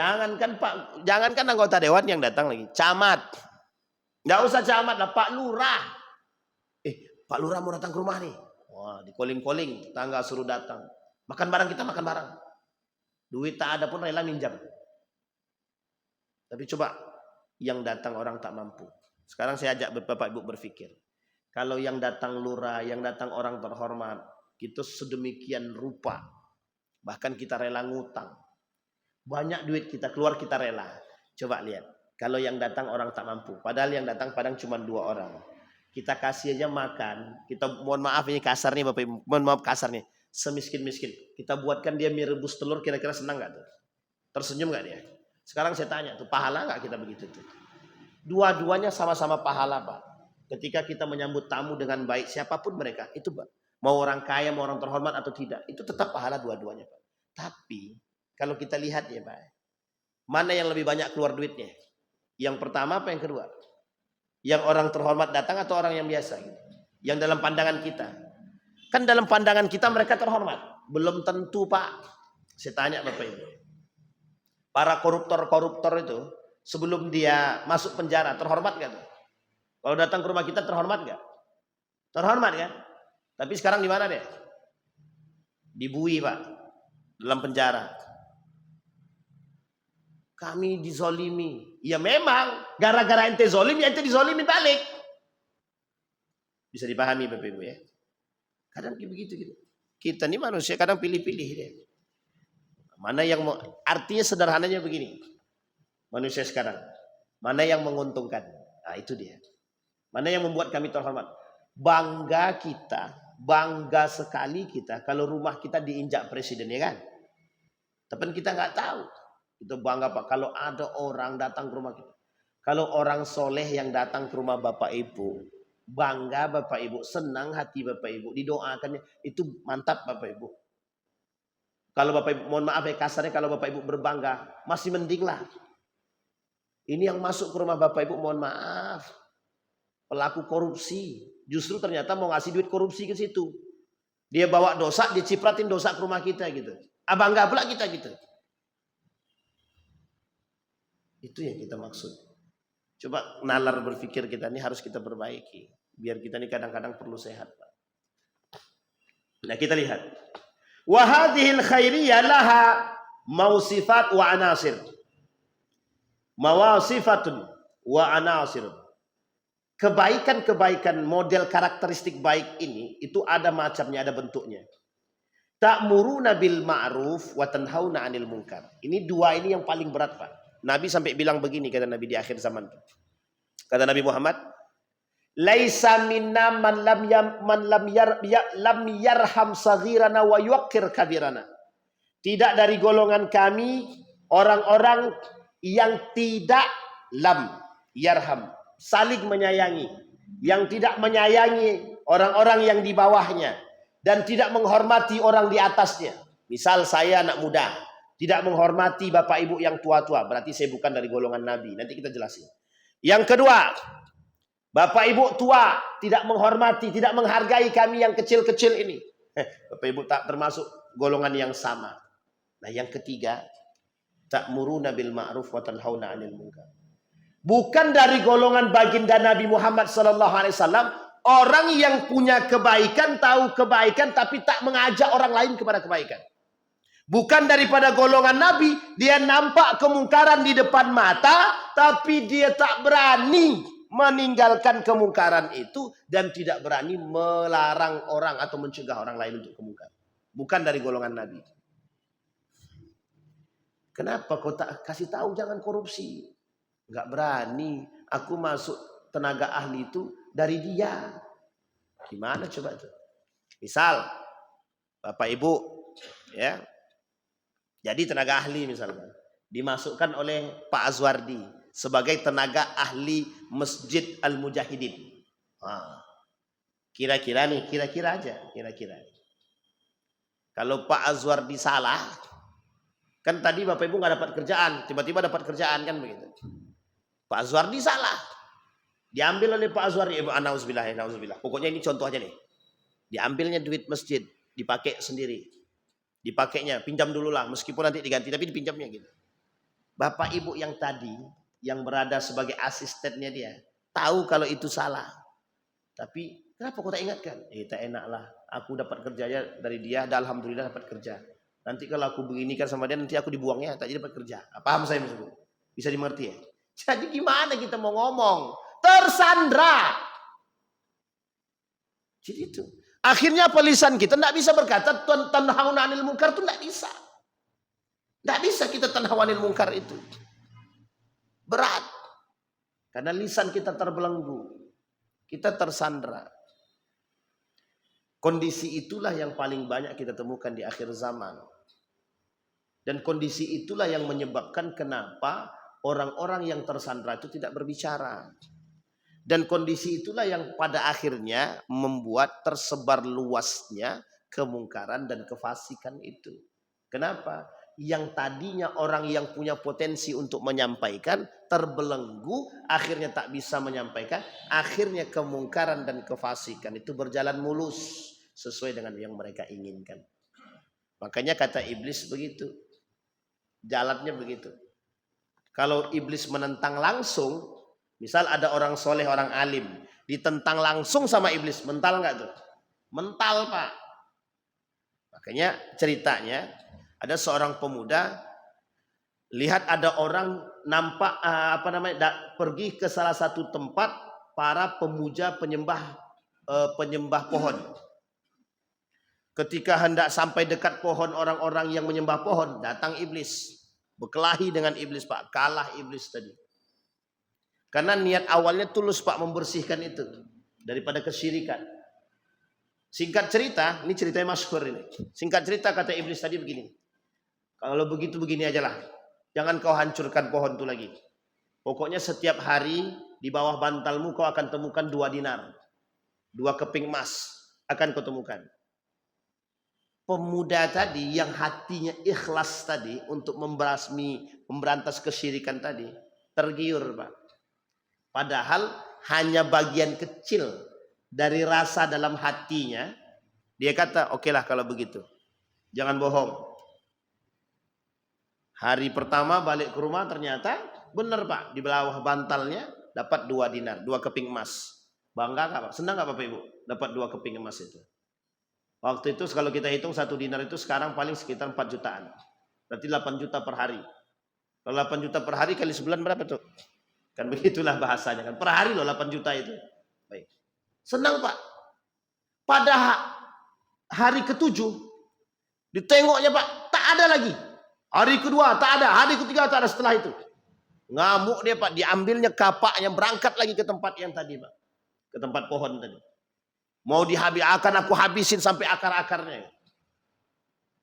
S1: jangankan anggota dewan yang datang lagi, camat, nggak usah camat lah, Pak Lurah, Pak Lurah mau datang ke rumah nih, wah di calling tetangga suruh datang, makan bareng kita makan bareng, duit tak ada pun rela minjam. Tapi coba yang datang orang tak mampu. Sekarang saya ajak Bapak Ibu berpikir, kalau yang datang lurah, yang datang orang terhormat, kita sedemikian rupa, bahkan kita rela ngutang. Banyak duit kita keluar kita rela. Coba lihat. Kalau yang datang orang tak mampu. Padahal yang datang padang cuma 2 orang. Kita kasih aja makan. Kita mohon maaf ini kasar nih Bapak Ibu. Mohon maaf kasar nih. Semiskin-miskin. Kita buatkan dia mie rebus telur. Kira-kira senang gak tuh? Tersenyum gak dia? Sekarang saya tanya tuh. Pahala gak kita begitu tuh? Dua-duanya sama-sama pahala Pak. Ketika kita menyambut tamu dengan baik. Siapapun mereka. Itu Pak. Mau orang kaya, mau orang terhormat atau tidak. Itu tetap pahala dua-duanya Pak. Tapi kalau kita lihat ya Pak, mana yang lebih banyak keluar duitnya? Yang pertama apa yang kedua? Yang orang terhormat datang atau orang yang biasa? Gitu? Yang dalam pandangan kita. Kan dalam pandangan kita mereka terhormat. Belum tentu Pak. Saya tanya Bapak Ibu. Para koruptor-koruptor itu, sebelum dia masuk penjara, terhormat gak tuh? Kalau datang ke rumah kita terhormat gak? Terhormat kan? Tapi sekarang di mana deh? Dibui Pak. Dalam penjara. Kami dizolimi. Ya memang. Gara-gara ente zolim, ya ente dizolimi balik. Bisa dipahami Bapak Ibu ya. Kadang begitu gitu. Kita ini manusia kadang pilih-pilih deh. Mana yang artinya sederhananya begini. Manusia sekarang. Mana yang menguntungkan. Nah itu dia. Mana yang membuat kami terhormat. Bangga kita. Bangga sekali kita. Kalau rumah kita diinjak presiden ya kan. Tapi kita nggak tahu. Itu bangga Pak. Kalau ada orang datang ke rumah kita. Kalau orang soleh yang datang ke rumah Bapak Ibu. Bangga Bapak Ibu. Senang hati Bapak Ibu. Didoakannya. Itu mantap Bapak Ibu. Kalau Bapak Ibu, mohon maaf ya kasarnya. Kalau Bapak Ibu berbangga. Masih mending lah. Ini yang masuk ke rumah Bapak Ibu. Mohon maaf. Pelaku korupsi. Justru ternyata mau ngasih duit korupsi ke situ. Dia bawa dosa. Dia cipratin dosa ke rumah kita gitu. Bangga pula kita gitu. Itu yang kita maksud. Coba nalar berpikir kita ini harus kita perbaiki. Biar kita ini kadang-kadang perlu sehat Pak. Nah kita lihat. Wa hadhil khairiyah laha mawsifat wa anasir. Mawasifatun wa anasir. Kebaikan-kebaikan model karakteristik baik ini itu ada macamnya, ada bentuknya. Ta'muruna bil ma'ruf wa tanhauna 'anil munkar. Ini dua ini yang paling berat Pak. Nabi sampai bilang begini kata Nabi di akhir zaman. Kata Nabi Muhammad, "Laisa minna man lam yarham saghirana wa yuqir kabirana." Tidak dari golongan kami orang-orang yang tidak lam yarham, saling menyayangi, yang tidak menyayangi orang-orang yang di bawahnya dan tidak menghormati orang di atasnya. Misal saya anak muda, tidak menghormati bapak ibu yang tua-tua, berarti saya bukan dari golongan Nabi. Nanti kita jelasin. Yang kedua, bapak ibu tua tidak menghormati, tidak menghargai kami yang kecil-kecil ini. Bapak ibu tak termasuk golongan yang sama. Nah, yang ketiga, ta'muruna bil ma'ruf wa tanhauna 'anil munkar. Bukan dari golongan baginda Nabi Muhammad SAW, orang yang punya kebaikan, tahu kebaikan, tapi tak mengajak orang lain kepada kebaikan. Bukan daripada golongan Nabi, dia nampak kemungkaran di depan mata, tapi dia tak berani meninggalkan kemungkaran itu dan tidak berani melarang orang atau mencegah orang lain untuk kemungkaran. Bukan dari golongan Nabi. Kenapa kau tak kasih tahu jangan korupsi? Enggak berani. Aku masuk tenaga ahli itu dari dia. Gimana coba itu? Misal, Bapak Ibu, ya, jadi tenaga ahli misalnya, dimasukkan oleh Pak Azwardi sebagai tenaga ahli Masjid Al-Mujahidin. Kira-kira nih, kira-kira aja, kira-kira. Kalau Pak Azwardi salah, kan tadi Bapak Ibu nggak dapat kerjaan, tiba-tiba dapat kerjaan kan begitu. Pak Azwardi salah, diambil oleh Pak Azwardi. Nauzubillah, nauzubillah. Pokoknya ini contoh aja nih. Diambilnya duit masjid, dipakai sendiri, dipakainya, pinjam dulu lah, meskipun nanti diganti, tapi dipinjamnya gitu. Bapak Ibu yang tadi, yang berada sebagai asistennya dia, tahu kalau itu salah, tapi kenapa kau tak ingatkan? Tak enak lah, aku dapat kerjanya dari dia, dan alhamdulillah dapat kerja. Nanti kalau aku beginikan sama dia, nanti aku dibuangnya, tak jadi dapat kerja. Paham saya maksudku? Bisa dimengerti ya? Jadi gimana kita mau ngomong? Tersandra. Jadi itu. Akhirnya lisan kita tidak bisa berkata tanhauna 'anil munkar itu tidak bisa. Tidak bisa kita tanhauna 'anil munkar itu. Berat. Karena lisan kita terbelenggu. Kita tersandra. Kondisi itulah yang paling banyak kita temukan di akhir zaman. Dan kondisi itulah yang menyebabkan kenapa orang-orang yang tersandra itu tidak berbicara. Dan kondisi itulah yang pada akhirnya membuat tersebar luasnya kemungkaran dan kefasikan itu. Kenapa? Yang tadinya orang yang punya potensi untuk menyampaikan terbelenggu, akhirnya tak bisa menyampaikan, akhirnya kemungkaran dan kefasikan itu berjalan mulus sesuai dengan yang mereka inginkan. Makanya kata iblis begitu. Jalannya begitu. Kalau iblis menentang langsung, misal ada orang soleh, orang alim, ditentang langsung sama iblis, mental nggak tuh? Mental Pak. Makanya ceritanya ada seorang pemuda lihat ada orang nampak pergi ke salah satu tempat para pemuja penyembah pohon. Ketika hendak sampai dekat pohon orang-orang yang menyembah pohon, datang iblis. Berkelahi dengan iblis Pak, kalah iblis tadi. Karena niat awalnya tulus Pak membersihkan itu daripada kesyirikan. Singkat cerita, ini ceritanya masyhur ini. Singkat cerita kata iblis tadi begini. Kalau begitu begini aja lah. Jangan kau hancurkan pohon itu lagi. Pokoknya setiap hari di bawah bantalmu kau akan temukan 2 dinar. 2 keping emas akan kau temukan. Pemuda tadi yang hatinya ikhlas tadi untuk memberantas kesyirikan tadi, tergiur Pak. Padahal hanya bagian kecil dari rasa dalam hatinya. Dia kata, oke lah kalau begitu. Jangan bohong. Hari pertama balik ke rumah ternyata benar Pak. Di bawah bantalnya dapat 2 dinar, 2 keping emas. Bangga gak Pak? Senang gak Bapak Ibu? Dapat 2 keping emas itu. Waktu itu kalau kita hitung 1 dinar itu sekarang paling sekitar 4 jutaan. Berarti 8 juta per hari. Kalau 8 juta per hari kali sebulan berapa tuh? Kan begitulah bahasanya kan. Per hari loh 8 juta itu. Baik. Senang Pak. Pada hari ke-7 ditengoknya Pak, tak ada lagi. Hari kedua tak ada, hari ketiga tak ada setelah itu. Ngamuk dia Pak, diambilnya kapaknya, berangkat lagi ke tempat yang tadi Pak. Ke tempat pohon tadi. Mau akan aku habisin sampai akar-akarnya.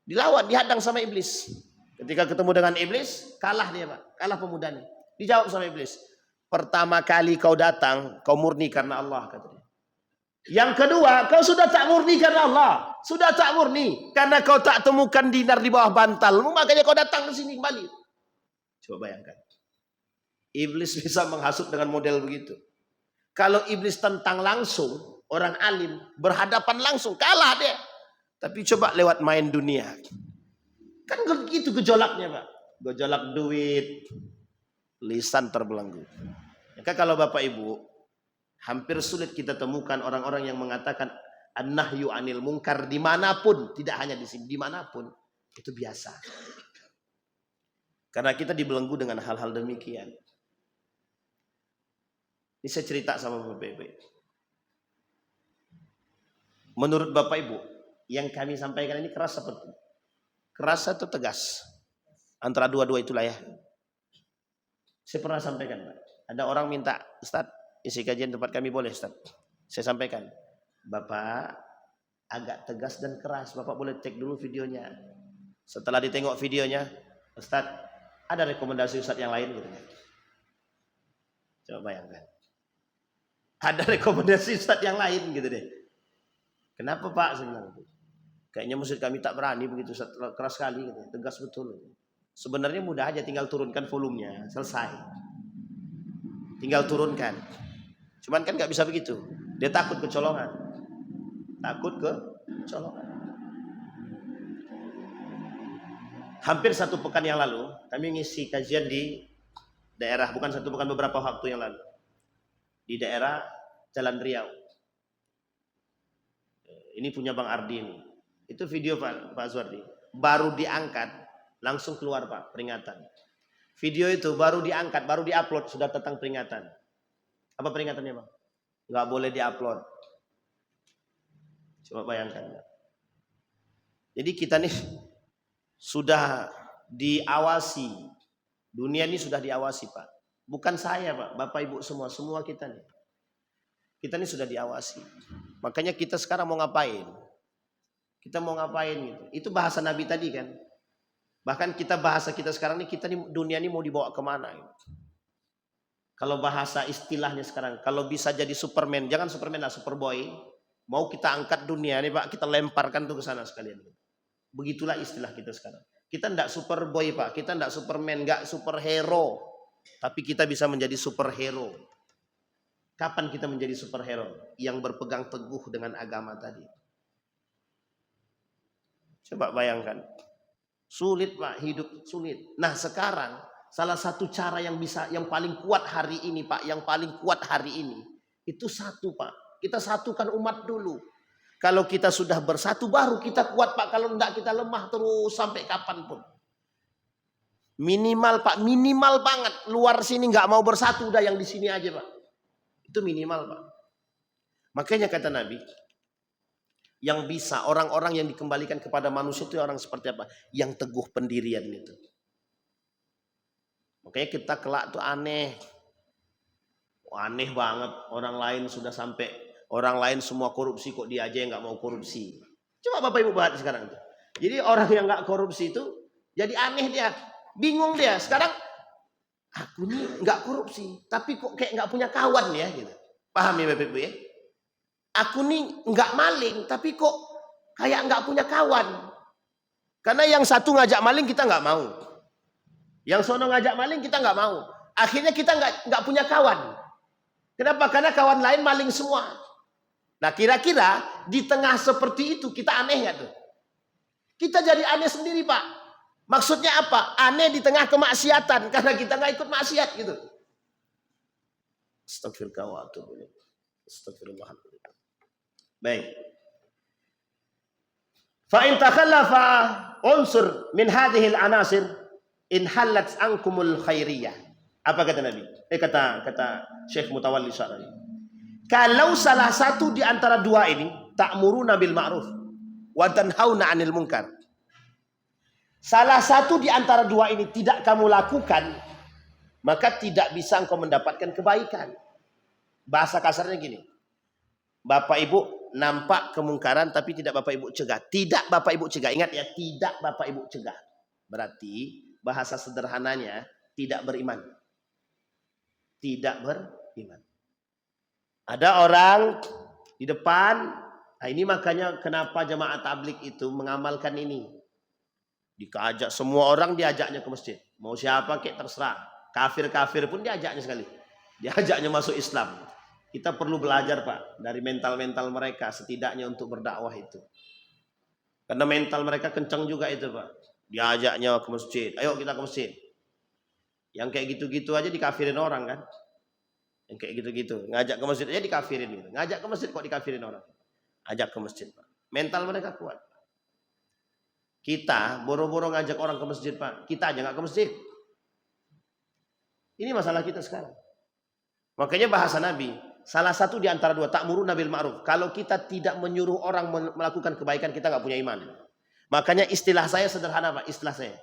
S1: Dilawan, dihadang sama iblis. Ketika ketemu dengan iblis, kalah dia Pak. Kalah pemuda ini. Dijawab sama iblis. Pertama kali kau datang, kau murni karena Allah, kata dia. Yang kedua, kau sudah tak murni karena Allah. Sudah tak murni. Karena kau tak temukan dinar di bawah bantalmu, makanya kau datang ke sini kembali. Coba bayangkan. Iblis bisa menghasut dengan model begitu. Kalau iblis tentang langsung, orang alim, berhadapan langsung, kalah dia. Tapi coba lewat main dunia. Kan begitu gejolaknya Pak. Gejolak duit, lisan terbelenggu. Maka kalau Bapak Ibu, hampir sulit kita temukan orang-orang yang mengatakan an-nahyu anil munkar dimanapun. Tidak hanya di sini, dimanapun. Itu biasa. Karena kita dibelenggu dengan hal-hal demikian. Ini saya cerita sama Bapak Ibu. Menurut Bapak Ibu, yang kami sampaikan ini keras seperti ini. Keras atau tegas? Antara dua-dua itulah ya. Saya pernah sampaikan Pak. Ada orang minta, Ustaz, isi kajian tempat kami boleh Ustaz? Saya sampaikan, Bapak agak tegas dan keras. Bapak boleh cek dulu videonya. Setelah ditengok videonya, Ustaz, ada rekomendasi Ustaz yang lain gitu. Coba bayangkan. Ada rekomendasi Ustaz yang lain gitu deh. Kenapa Pak? Saya bilang, kayaknya masjid kami tak berani begitu Ustaz, keras sekali gitu. Tegas betul. Sebenarnya mudah aja, tinggal turunkan volumenya, selesai. Tinggal turunkan. Cuman kan nggak bisa begitu. Dia takut kecolongan. Takut kecolongan. Hampir 1 pekan yang lalu, kami ngisi kajian di daerah, bukan 1 pekan, beberapa waktu yang lalu. Di daerah Jalan Riau. Ini punya Bang Ardi ini. Itu video Pak Azwardi. Baru diangkat, langsung keluar Pak, peringatan. Video itu baru diangkat, baru diupload, sudah tentang peringatan. Apa peringatannya Bang? Nggak boleh diupload. Coba bayangkan. Jadi kita nih sudah diawasi. Dunia ini sudah diawasi Pak. Bukan saya Pak, Bapak Ibu semua kita nih. Kita ini sudah diawasi. Makanya kita sekarang mau ngapain? Kita mau ngapain gitu. Itu bahasa Nabi tadi kan. Bahkan bahasa kita sekarang nih, kita nih dunia ini mau dibawa kemana gitu. Kalau bahasa istilahnya sekarang, kalau bisa jadi Superman, jangan Superman lah, Superboy. Mau kita angkat dunia nih Pak, kita lemparkan tuh ke sana sekalian. Begitulah istilah kita sekarang. Kita enggak Superboy Pak, kita enggak Superman, enggak superhero. Tapi kita bisa menjadi superhero. Kapan kita menjadi superhero? Yang berpegang teguh dengan agama tadi. Coba bayangkan. Sulit Pak, hidup sulit. Nah sekarang salah satu cara yang paling kuat hari ini Pak, yang paling kuat hari ini, itu satu Pak. Kita satukan umat dulu. Kalau kita sudah bersatu baru kita kuat Pak. Kalau enggak kita lemah terus sampai kapanpun. Minimal Pak, minimal banget. Luar sini nggak mau bersatu, udah yang di sini aja Pak. Itu minimal Pak. Makanya kata Nabi, yang bisa orang-orang yang dikembalikan kepada manusia itu orang seperti apa? Yang teguh pendirian itu. Makanya kita kelak tuh aneh. Aneh banget. Orang lain sudah sampai, orang lain semua korupsi, kok dia aja yang nggak mau korupsi. Coba Bapak Ibu bahas sekarang itu. Jadi orang yang nggak korupsi itu jadi aneh dia. Bingung dia. Sekarang aku nih nggak korupsi, tapi kok kayak nggak punya kawan ya gitu. Paham ya Bapak Ibu ya? Aku nih nggak maling, tapi kok kayak nggak punya kawan. Karena yang satu ngajak maling kita nggak mau, yang sono ngajak maling kita nggak mau. Akhirnya kita nggak punya kawan. Kenapa? Karena kawan lain maling semua. Nah kira-kira di tengah seperti itu kita aneh nggak tuh? Kita jadi aneh sendiri Pak. Maksudnya apa? Aneh di tengah kemaksiatan karena kita nggak ikut maksiat gitu. Astagfirullahaladzim. Baik. Fa in takhallafa unsur min hadhihi al-anasir in halat ankumul khairiyah. Apa kata Nabi? Kata Syekh Mutawalli Syar'i. Kalau salah satu di antara dua ini, ta'muruna bil ma'ruf wa tanhauna 'anil munkar. Salah satu di antara dua ini tidak kamu lakukan, maka tidak bisa engkau mendapatkan kebaikan. Bahasa kasarnya gini. Bapak Ibu nampak kemungkaran tapi tidak Bapak Ibu cegah. Tidak Bapak Ibu cegah. Ingat ya, tidak Bapak Ibu cegah. Berarti bahasa sederhananya tidak beriman. Tidak beriman. Ada orang di depan, nah ini makanya kenapa jamaah tablik itu mengamalkan ini. Diajak semua orang, diajaknya ke masjid. Mau siapa kek terserah. Kafir-kafir pun diajaknya sekali. Diajaknya masuk Islam. Kita perlu belajar Pak dari mental-mental mereka setidaknya untuk berdakwah itu. Karena mental mereka kencang juga itu Pak. Diajaknya ke masjid. Ayo kita ke masjid. Yang kayak gitu-gitu aja dikafirin orang kan. Yang kayak gitu-gitu. Ngajak ke masjid aja dikafirin gitu. Ngajak ke masjid kok dikafirin orang. Ajak ke masjid Pak. Mental mereka kuat. Kita boro-boro ngajak orang ke masjid Pak. Kita aja nggak ke masjid. Ini masalah kita sekarang. Makanya bahasa Nabi. Salah satu di antara dua. Ta'muruna bil ma'ruf. Kalau kita tidak menyuruh orang melakukan kebaikan, kita nggak punya iman. Makanya istilah saya sederhana Pak. Istilah saya.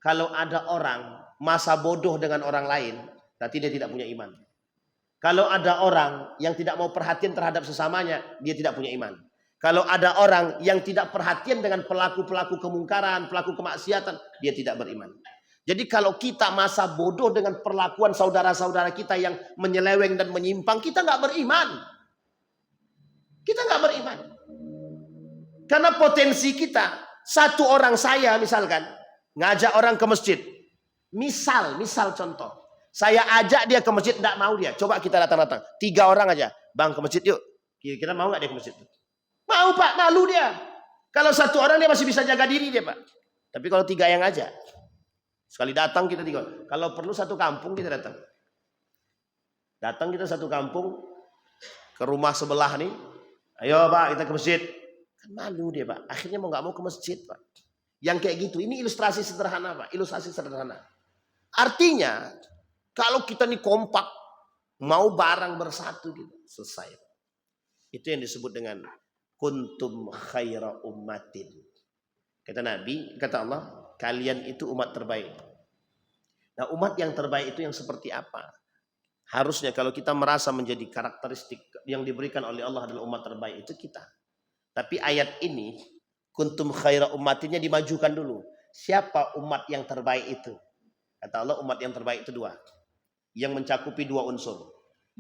S1: Kalau ada orang masa bodoh dengan orang lain, berarti dia tidak punya iman. Kalau ada orang yang tidak mau perhatian terhadap sesamanya, dia tidak punya iman. Kalau ada orang yang tidak perhatian dengan pelaku-pelaku kemungkaran, pelaku kemaksiatan, dia tidak beriman. Jadi kalau kita masa bodoh dengan perlakuan saudara-saudara kita yang menyeleweng dan menyimpang, kita nggak beriman. Kita nggak beriman. Karena potensi kita, satu orang saya misalkan, ngajak orang ke masjid. Misal contoh. Saya ajak dia ke masjid, tidak mau dia. Coba kita datang-datang. 3 orang aja. Bang ke masjid yuk. Kira-kira mau nggak dia ke masjid? Mau Pak, malu dia. Kalau 1 orang dia masih bisa jaga diri dia Pak. Tapi kalau 3 yang ajak. Sekali datang kita 3. Kalau perlu 1 kampung kita datang. Datang kita 1 kampung. Ke rumah sebelah nih. Ayo Pak kita ke masjid. Kan malu dia Pak. Akhirnya mau nggak mau ke masjid Pak. Yang kayak gitu. Ini ilustrasi sederhana Pak. Ilustrasi sederhana. Artinya. Kalau kita nih kompak. Mau barang bersatu gitu. Selesai. Itu yang disebut dengan. Kuntum khaira ummatin. Kata Nabi. Kata Allah. Kalian itu umat terbaik. Nah umat yang terbaik itu yang seperti apa? Harusnya kalau kita merasa menjadi karakteristik. Yang diberikan oleh Allah adalah umat terbaik. Itu kita. Tapi ayat ini. Kuntum khaira ummatinnya dimajukan dulu. Siapa umat yang terbaik itu? Kata Allah umat yang terbaik itu 2. Yang mencakupi 2 unsur.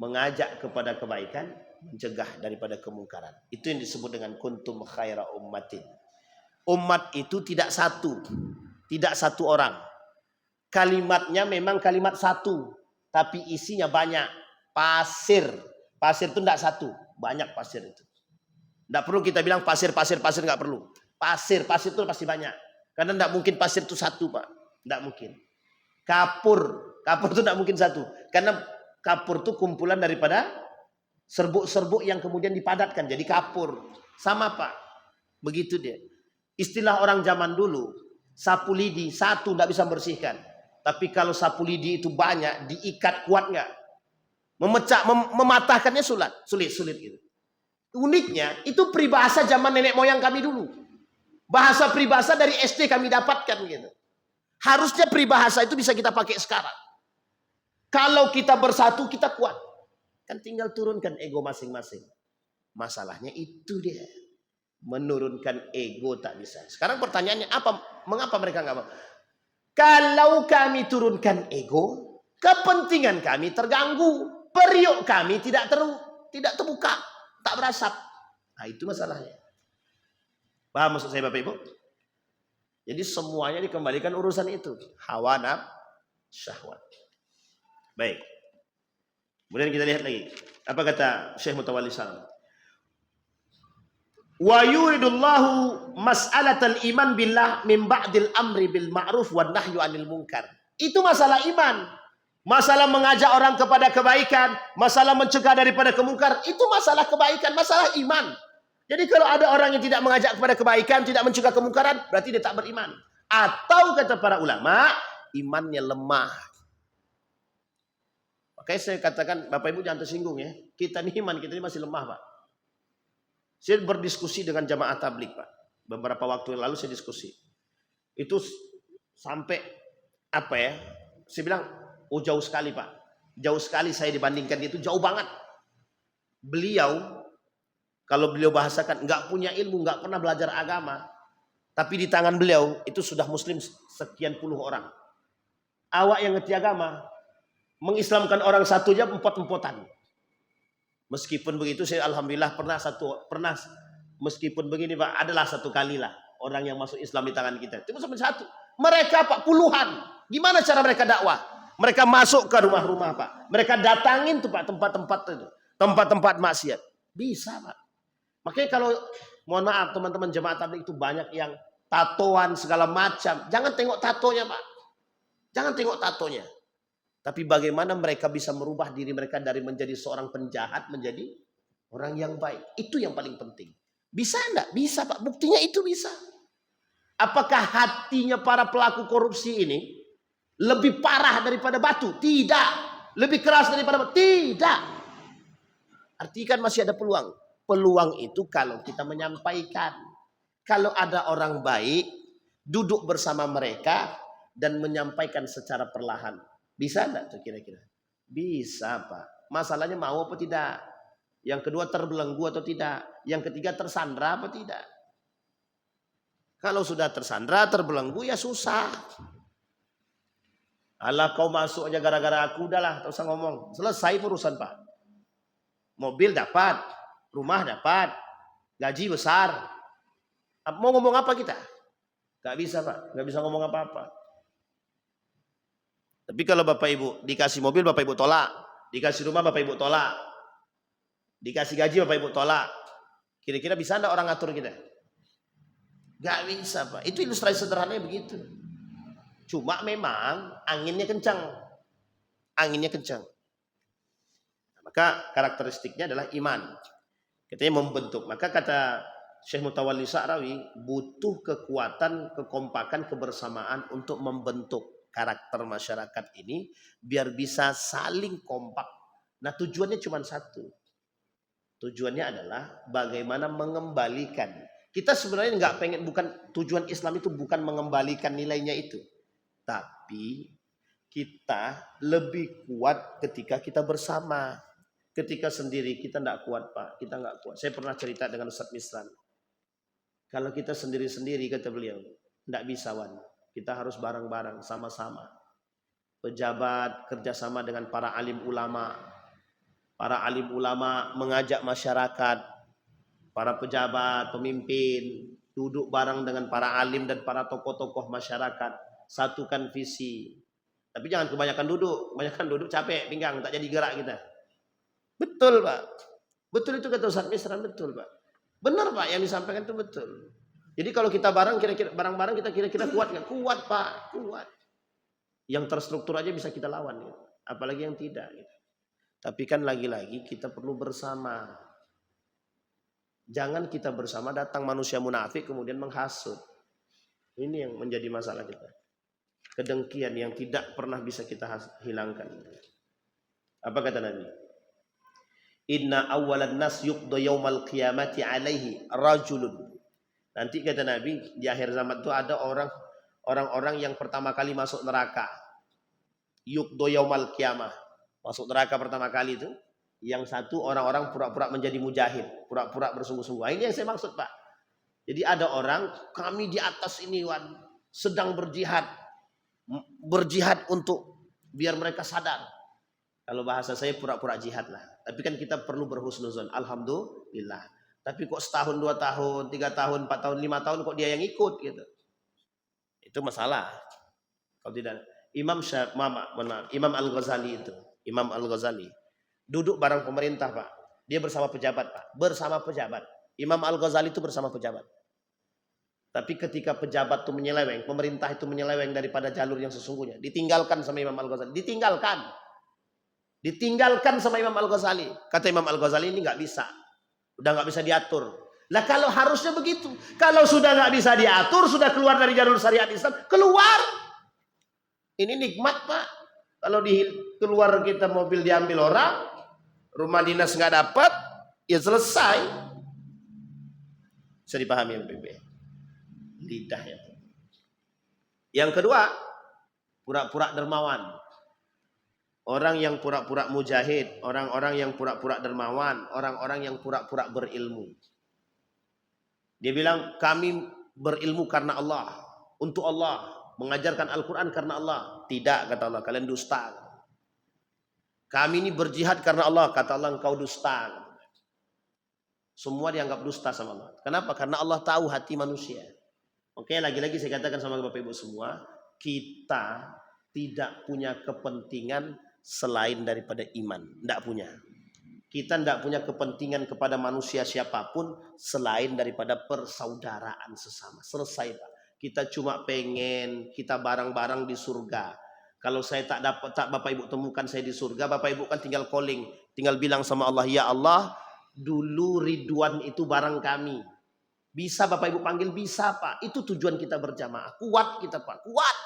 S1: Mengajak kepada kebaikan. Mencegah daripada kemungkaran. Itu yang disebut dengan kuntum khaira ummatin. Umat itu tidak satu. Tidak 1 orang. Kalimatnya memang kalimat 1. Tapi isinya banyak. Pasir. Pasir itu tidak 1. Banyak pasir itu. Tidak perlu kita bilang pasir nggak perlu. Pasir itu pasti banyak. Karena tidak mungkin pasir itu 1 Pak. Tidak mungkin. Kapur itu tidak mungkin 1. Karena kapur itu kumpulan daripada serbuk-serbuk yang kemudian dipadatkan. Jadi kapur. Sama Pak. Begitu dia. Istilah orang zaman dulu. Sapu lidi 1 tidak bisa membersihkan. Tapi kalau sapu lidi itu banyak. Diikat kuat nggak? Mematahkannya sulit gitu. Uniknya itu peribahasa zaman nenek moyang kami dulu. Bahasa peribahasa dari SD kami dapatkan gitu. Harusnya peribahasa itu bisa kita pakai sekarang. Kalau kita bersatu kita kuat. Kan tinggal turunkan ego masing-masing. Masalahnya itu dia. Menurunkan ego tak bisa. Sekarang pertanyaannya mengapa mereka nggak mau? Kalau kami turunkan ego, kepentingan kami terganggu. Periuk kami tidak terbuka. Tak berasap. Nah itu masalahnya. Paham maksud saya Bapak Ibu? Jadi semuanya dikembalikan urusan itu. Hawa nafsu syahwat. Baik. Kemudian kita lihat lagi. Apa kata Syekh Mutawalli Salam? Wa yuridullahu mas'alatal iman billah min ba'dil amri bil ma'ruf wan nahyu 'anil munkar. Itu masalah iman. Masalah mengajak orang kepada kebaikan, masalah mencegah daripada kemungkar, itu masalah kebaikan, masalah iman. Jadi kalau ada orang yang tidak mengajak kepada kebaikan, tidak mencegah kemungkaran, berarti dia tak beriman. Atau kata para ulama, imannya lemah. Makanya saya katakan, Bapak Ibu jangan tersinggung ya. Kita ini iman kita ini masih lemah Pak. Saya berdiskusi dengan jamaah tablik Pak. Beberapa waktu lalu saya diskusi. Itu sampai apa ya? Saya bilang, oh jauh sekali Pak. Jauh sekali saya dibandingkan dia itu jauh banget. Beliau, kalau beliau bahasakan, nggak punya ilmu, nggak pernah belajar agama. Tapi di tangan beliau itu sudah muslim sekian puluh orang. Awak yang ngerti agama, mengislamkan orang satu aja empot-empotan. Meskipun begitu saya alhamdulillah pernah meskipun begini Pak, adalah satu kali lah orang yang masuk Islam di tangan kita. Cuma sampai satu. Mereka Pak puluhan. Gimana cara mereka dakwah? Mereka masuk ke rumah-rumah Pak. Mereka datangin tuh Pak tempat-tempat itu. Tempat-tempat maksiat. Bisa Pak. Makanya kalau mohon maaf teman-teman jemaah tabligh itu banyak yang tatoan segala macam. Jangan tengok tatonya Pak. Jangan tengok tatonya. Tapi bagaimana mereka bisa merubah diri mereka dari menjadi seorang penjahat menjadi orang yang baik. Itu yang paling penting. Bisa enggak? Bisa Pak. Buktinya itu bisa. Apakah hatinya para pelaku korupsi ini lebih parah daripada batu? Tidak. Lebih keras daripada batu? Tidak. Artinya kan masih ada peluang. Peluang itu kalau kita menyampaikan. Kalau ada orang baik, duduk bersama mereka dan menyampaikan secara perlahan. Bisa enggak tuh kira-kira? Bisa Pak. Masalahnya mau apa tidak? Yang kedua terbelenggu atau tidak? Yang ketiga tersandra apa tidak? Kalau sudah tersandra, terbelenggu ya susah. Alah kau masuk aja gara-gara aku, udahlah, tak usah ngomong. Selesai urusan Pak. Mobil dapat, rumah dapat, gaji besar. Mau ngomong apa kita? Gak bisa Pak, gak bisa ngomong apa-apa. Tapi kalau Bapak Ibu dikasih mobil Bapak Ibu tolak, dikasih rumah Bapak Ibu tolak, dikasih gaji Bapak Ibu tolak, kira-kira bisa enggak orang ngatur kita? Gak bisa Pak. Itu ilustrasi sederhananya begitu. Cuma memang anginnya kencang. Anginnya kencang. Maka karakteristiknya adalah iman. Katanya membentuk. Maka kata Syekh Mutawalli Sa'rawi, butuh kekuatan, kekompakan, kebersamaan untuk membentuk karakter masyarakat ini biar bisa saling kompak. Nah tujuannya cuma satu. Tujuannya adalah bagaimana mengembalikan. Kita sebenarnya nggak pengen, bukan tujuan Islam itu bukan mengembalikan nilainya itu. Tapi kita lebih kuat ketika kita bersama. Ketika sendiri kita nggak kuat Pak. Kita nggak kuat. Saya pernah cerita dengan Ustaz Misran. Kalau kita sendiri-sendiri kata beliau, nggak bisa Wan. Kita harus bareng-bareng, sama-sama. Pejabat kerjasama dengan para alim ulama. Para alim ulama mengajak masyarakat. Para pejabat, pemimpin. Duduk bareng dengan para alim dan para tokoh-tokoh masyarakat. Satukan visi. Tapi jangan kebanyakan duduk. Kebanyakan duduk capek, pinggang. Tak jadi gerak kita. Betul Pak. Betul itu kata Ustaz Misran, betul Pak. Benar Pak, yang disampaikan itu betul. Jadi kalau kita bareng-bareng kita kira-kira kuat nggak? Kuat Pak, kuat. Yang terstruktur aja bisa kita lawan, gitu. Apalagi yang tidak. Gitu. Tapi kan lagi-lagi kita perlu bersama. Jangan kita bersama datang manusia munafik kemudian menghasut. Ini yang menjadi masalah kita. Kedengkian yang tidak pernah bisa kita hilangkan. Apa kata Nabi? Inna awwalan nas yuqda yaumal qiyamati alaihi rajulun. Nanti kata Nabi di akhir zaman itu ada orang-orang yang pertama kali masuk neraka. Yuqda yaumal qiyamah. Masuk neraka pertama kali itu yang satu orang-orang pura-pura menjadi mujahid, pura-pura bersungguh-sungguh. Ini yang saya maksud Pak. Jadi ada orang kami di atas ini Wan sedang berjihad untuk biar mereka sadar. Kalau bahasa saya pura-pura jihad lah. Tapi kan kita perlu berhusnuzon. Alhamdulillah. Tapi kok setahun, 2 tahun, 3 tahun, 4 tahun, 5 tahun kok dia yang ikut gitu. Itu masalah. Kalau tidak Imam Al-Ghazali itu. Imam Al-Ghazali. Duduk bareng pemerintah Pak. Dia bersama pejabat Pak. Bersama pejabat. Imam Al-Ghazali itu bersama pejabat. Tapi ketika pejabat itu menyeleweng. Pemerintah itu menyeleweng daripada jalur yang sesungguhnya. Ditinggalkan sama Imam Al-Ghazali. Ditinggalkan sama Imam Al-Ghazali. Kata Imam Al-Ghazali ini nggak bisa. Udah nggak bisa diatur. Lah kalau harusnya begitu. Kalau sudah nggak bisa diatur, sudah keluar dari jalur syariat Islam, keluar. Ini nikmat Pak. Kalau keluar kita mobil diambil orang, rumah dinas nggak dapat, ya selesai. Bisa dipahami MPB. Lidah ya. Yang kedua, pura-pura dermawan. Orang yang pura-pura mujahid, orang-orang yang pura-pura dermawan, orang-orang yang pura-pura berilmu. Dia bilang kami berilmu karena Allah, untuk Allah, mengajarkan Al-Quran karena Allah. Tidak, kata Allah, kalian dusta. Kami ini berjihad karena Allah, kata Allah, engkau dusta. Semua dianggap dusta sama Allah. Kenapa? Karena Allah tahu hati manusia. Oke, lagi-lagi saya katakan sama Bapak Ibu semua, kita tidak punya kepentingan selain daripada iman. Tidak punya. Kita tidak punya kepentingan kepada manusia siapapun selain daripada persaudaraan sesama. Selesai, Pak. Kita cuma pengen kita bareng-bareng di surga. Kalau saya tak Bapak Ibu temukan saya di surga, Bapak Ibu kan tinggal calling, tinggal bilang sama Allah, ya Allah, dulu Ridwan itu bareng kami. Bisa Bapak Ibu panggil? Bisa, Pak. Itu tujuan kita berjamaah. Kuat kita, Pak. Kuat.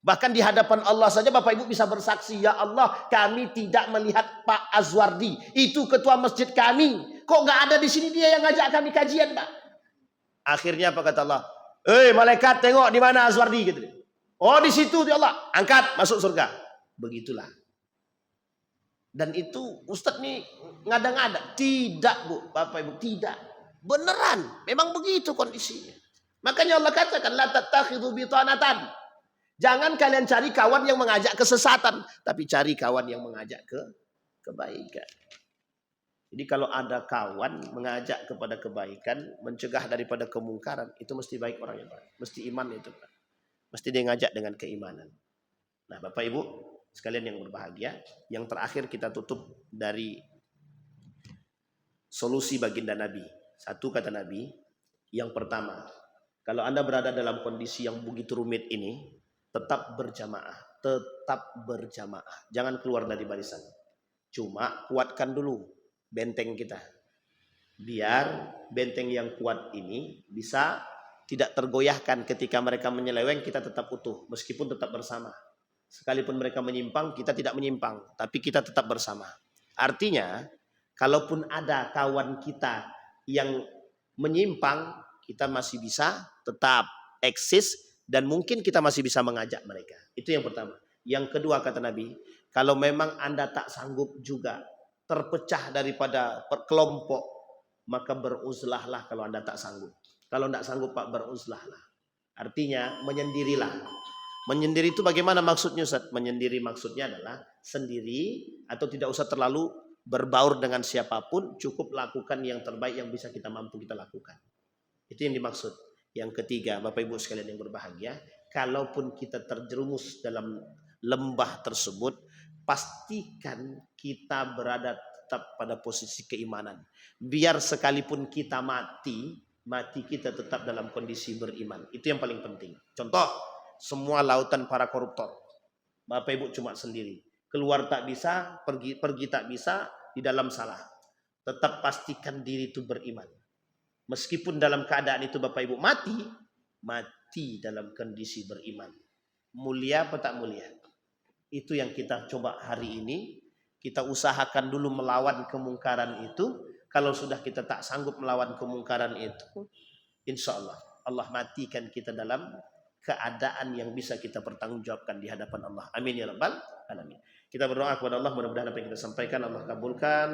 S1: Bahkan di hadapan Allah saja Bapak Ibu bisa bersaksi, ya Allah, kami tidak melihat Pak Azwardi, itu ketua masjid kami. Kok nggak ada di sini, dia yang ngajak kami kajian, Pak. Akhirnya apa kata Allah? Malaikat tengok di mana Azwardi gitu. Oh, di situ ya Allah, angkat masuk surga. Begitulah. Dan itu Ustadz nih ngada-ngada. Tidak, Bu, Bapak Ibu, tidak. Beneran, memang begitu kondisinya. Makanya Allah katakan, la tattakhidhu bitanatan. Jangan kalian cari kawan yang mengajak kesesatan, tapi cari kawan yang mengajak ke kebaikan. Jadi kalau ada kawan mengajak kepada kebaikan, mencegah daripada kemungkaran, itu mesti baik orangnya, Pak. Mesti iman itu, Pak. Mesti dia ngajak dengan keimanan. Nah, Bapak Ibu sekalian yang berbahagia, yang terakhir kita tutup dari solusi baginda Nabi. Satu kata Nabi, yang pertama, kalau Anda berada dalam kondisi yang begitu rumit ini, tetap berjamaah, tetap berjamaah. Jangan keluar dari barisan. Cuma kuatkan dulu benteng kita. Biar benteng yang kuat ini bisa tidak tergoyahkan ketika mereka menyeleweng, kita tetap utuh. Meskipun tetap bersama. Sekalipun mereka menyimpang, kita tidak menyimpang. Tapi kita tetap bersama. Artinya, kalaupun ada kawan kita yang menyimpang, kita masih bisa tetap eksis. Dan mungkin kita masih bisa mengajak mereka. Itu yang pertama. Yang kedua kata Nabi, kalau memang Anda tak sanggup juga terpecah daripada kelompok, maka beruzlahlah kalau Anda tak sanggup. Kalau tidak sanggup, Pak, beruzlahlah. Artinya menyendirilah. Menyendiri itu bagaimana maksudnya, Ustaz? Menyendiri maksudnya adalah sendiri atau tidak usah terlalu berbaur dengan siapapun, cukup lakukan yang terbaik yang bisa kita mampu kita lakukan. Itu yang dimaksud. Yang ketiga, Bapak Ibu sekalian yang berbahagia, kalaupun kita terjerumus dalam lembah tersebut, pastikan kita berada tetap pada posisi keimanan. Biar sekalipun kita mati kita tetap dalam kondisi beriman. Itu yang paling penting. Contoh, semua lautan para koruptor. Bapak Ibu cuma sendiri. Keluar tak bisa, pergi tak bisa, di dalam salah. Tetap pastikan diri itu beriman. Meskipun dalam keadaan itu Bapak Ibu mati dalam kondisi beriman. Mulia apa tak mulia? Itu yang kita coba hari ini. Kita usahakan dulu melawan kemungkaran itu. Kalau sudah kita tak sanggup melawan kemungkaran itu, insya Allah matikan kita dalam keadaan yang bisa kita pertanggungjawabkan di hadapan Allah. Amin ya rabbal alamin. Kita berdoa kepada Allah, mudah-mudahan apa yang kita sampaikan Allah kabulkan,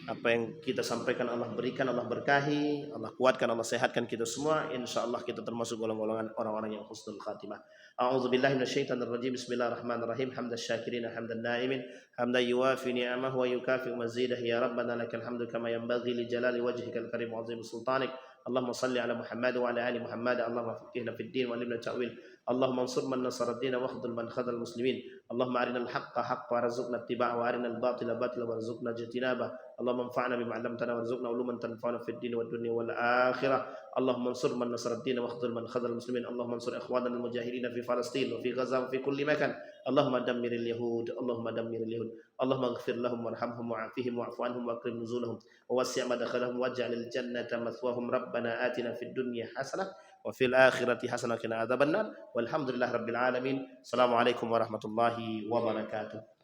S1: apa yang kita sampaikan Allah berikan, Allah berkahi, Allah kuatkan, Allah sehatkan kita semua. Insyaallah kita termasuk golongan orang-orang yang husnul khatimah. A'udzubillahi minasyaitonir rajim. Bismillahirrahmanirrahim. Hamdan syakirin, hamdan naimin, hamdan yuwafi ni'amahu wa yukafi mazidah. Ya Rabbana lakal hamdu kama yanbaghi li jalali wajhikal karim wa 'azimi sultanik. Allahumma salli ala Muhammad wa ala ali Muhammad. Allahumma faqihna fid din wa 'allimna ta'wil. Allahumma ansur man nasara ad-din wa khudhul man khadhal muslimin. Allahumma arinal haqqa haqqan warzuqna ittiba'ahu wa arinal batila batilan warzuqna ijtinabah. Allahumma anfa'na bima 'allamtana warzuqna uluman tanfa'una fid din wad dunya wal akhirah. Allahumma ansur man nasara ad-din wa khudhul man khadhal muslimin. Allahumma ansur ikhwanana al-mujahidin fi Palestin wa fi Gaza wa fi kulli makan. Allahumma dammiril yahud, Allahumma dammiril yahud. Allahumma ighfir lahum warhamhum wa'afihim wa'fu anhum wa akrim nuzulahum wa wasi' madkhalahum waj'alil jannata mathwahum. Rabbana atina fid dunya hasanah wa fil akhirati hasanah wa qina adzabannar. Walhamdulillahi rabbil alamin. Assalamualaikum warahmatullahi wabarakatuh.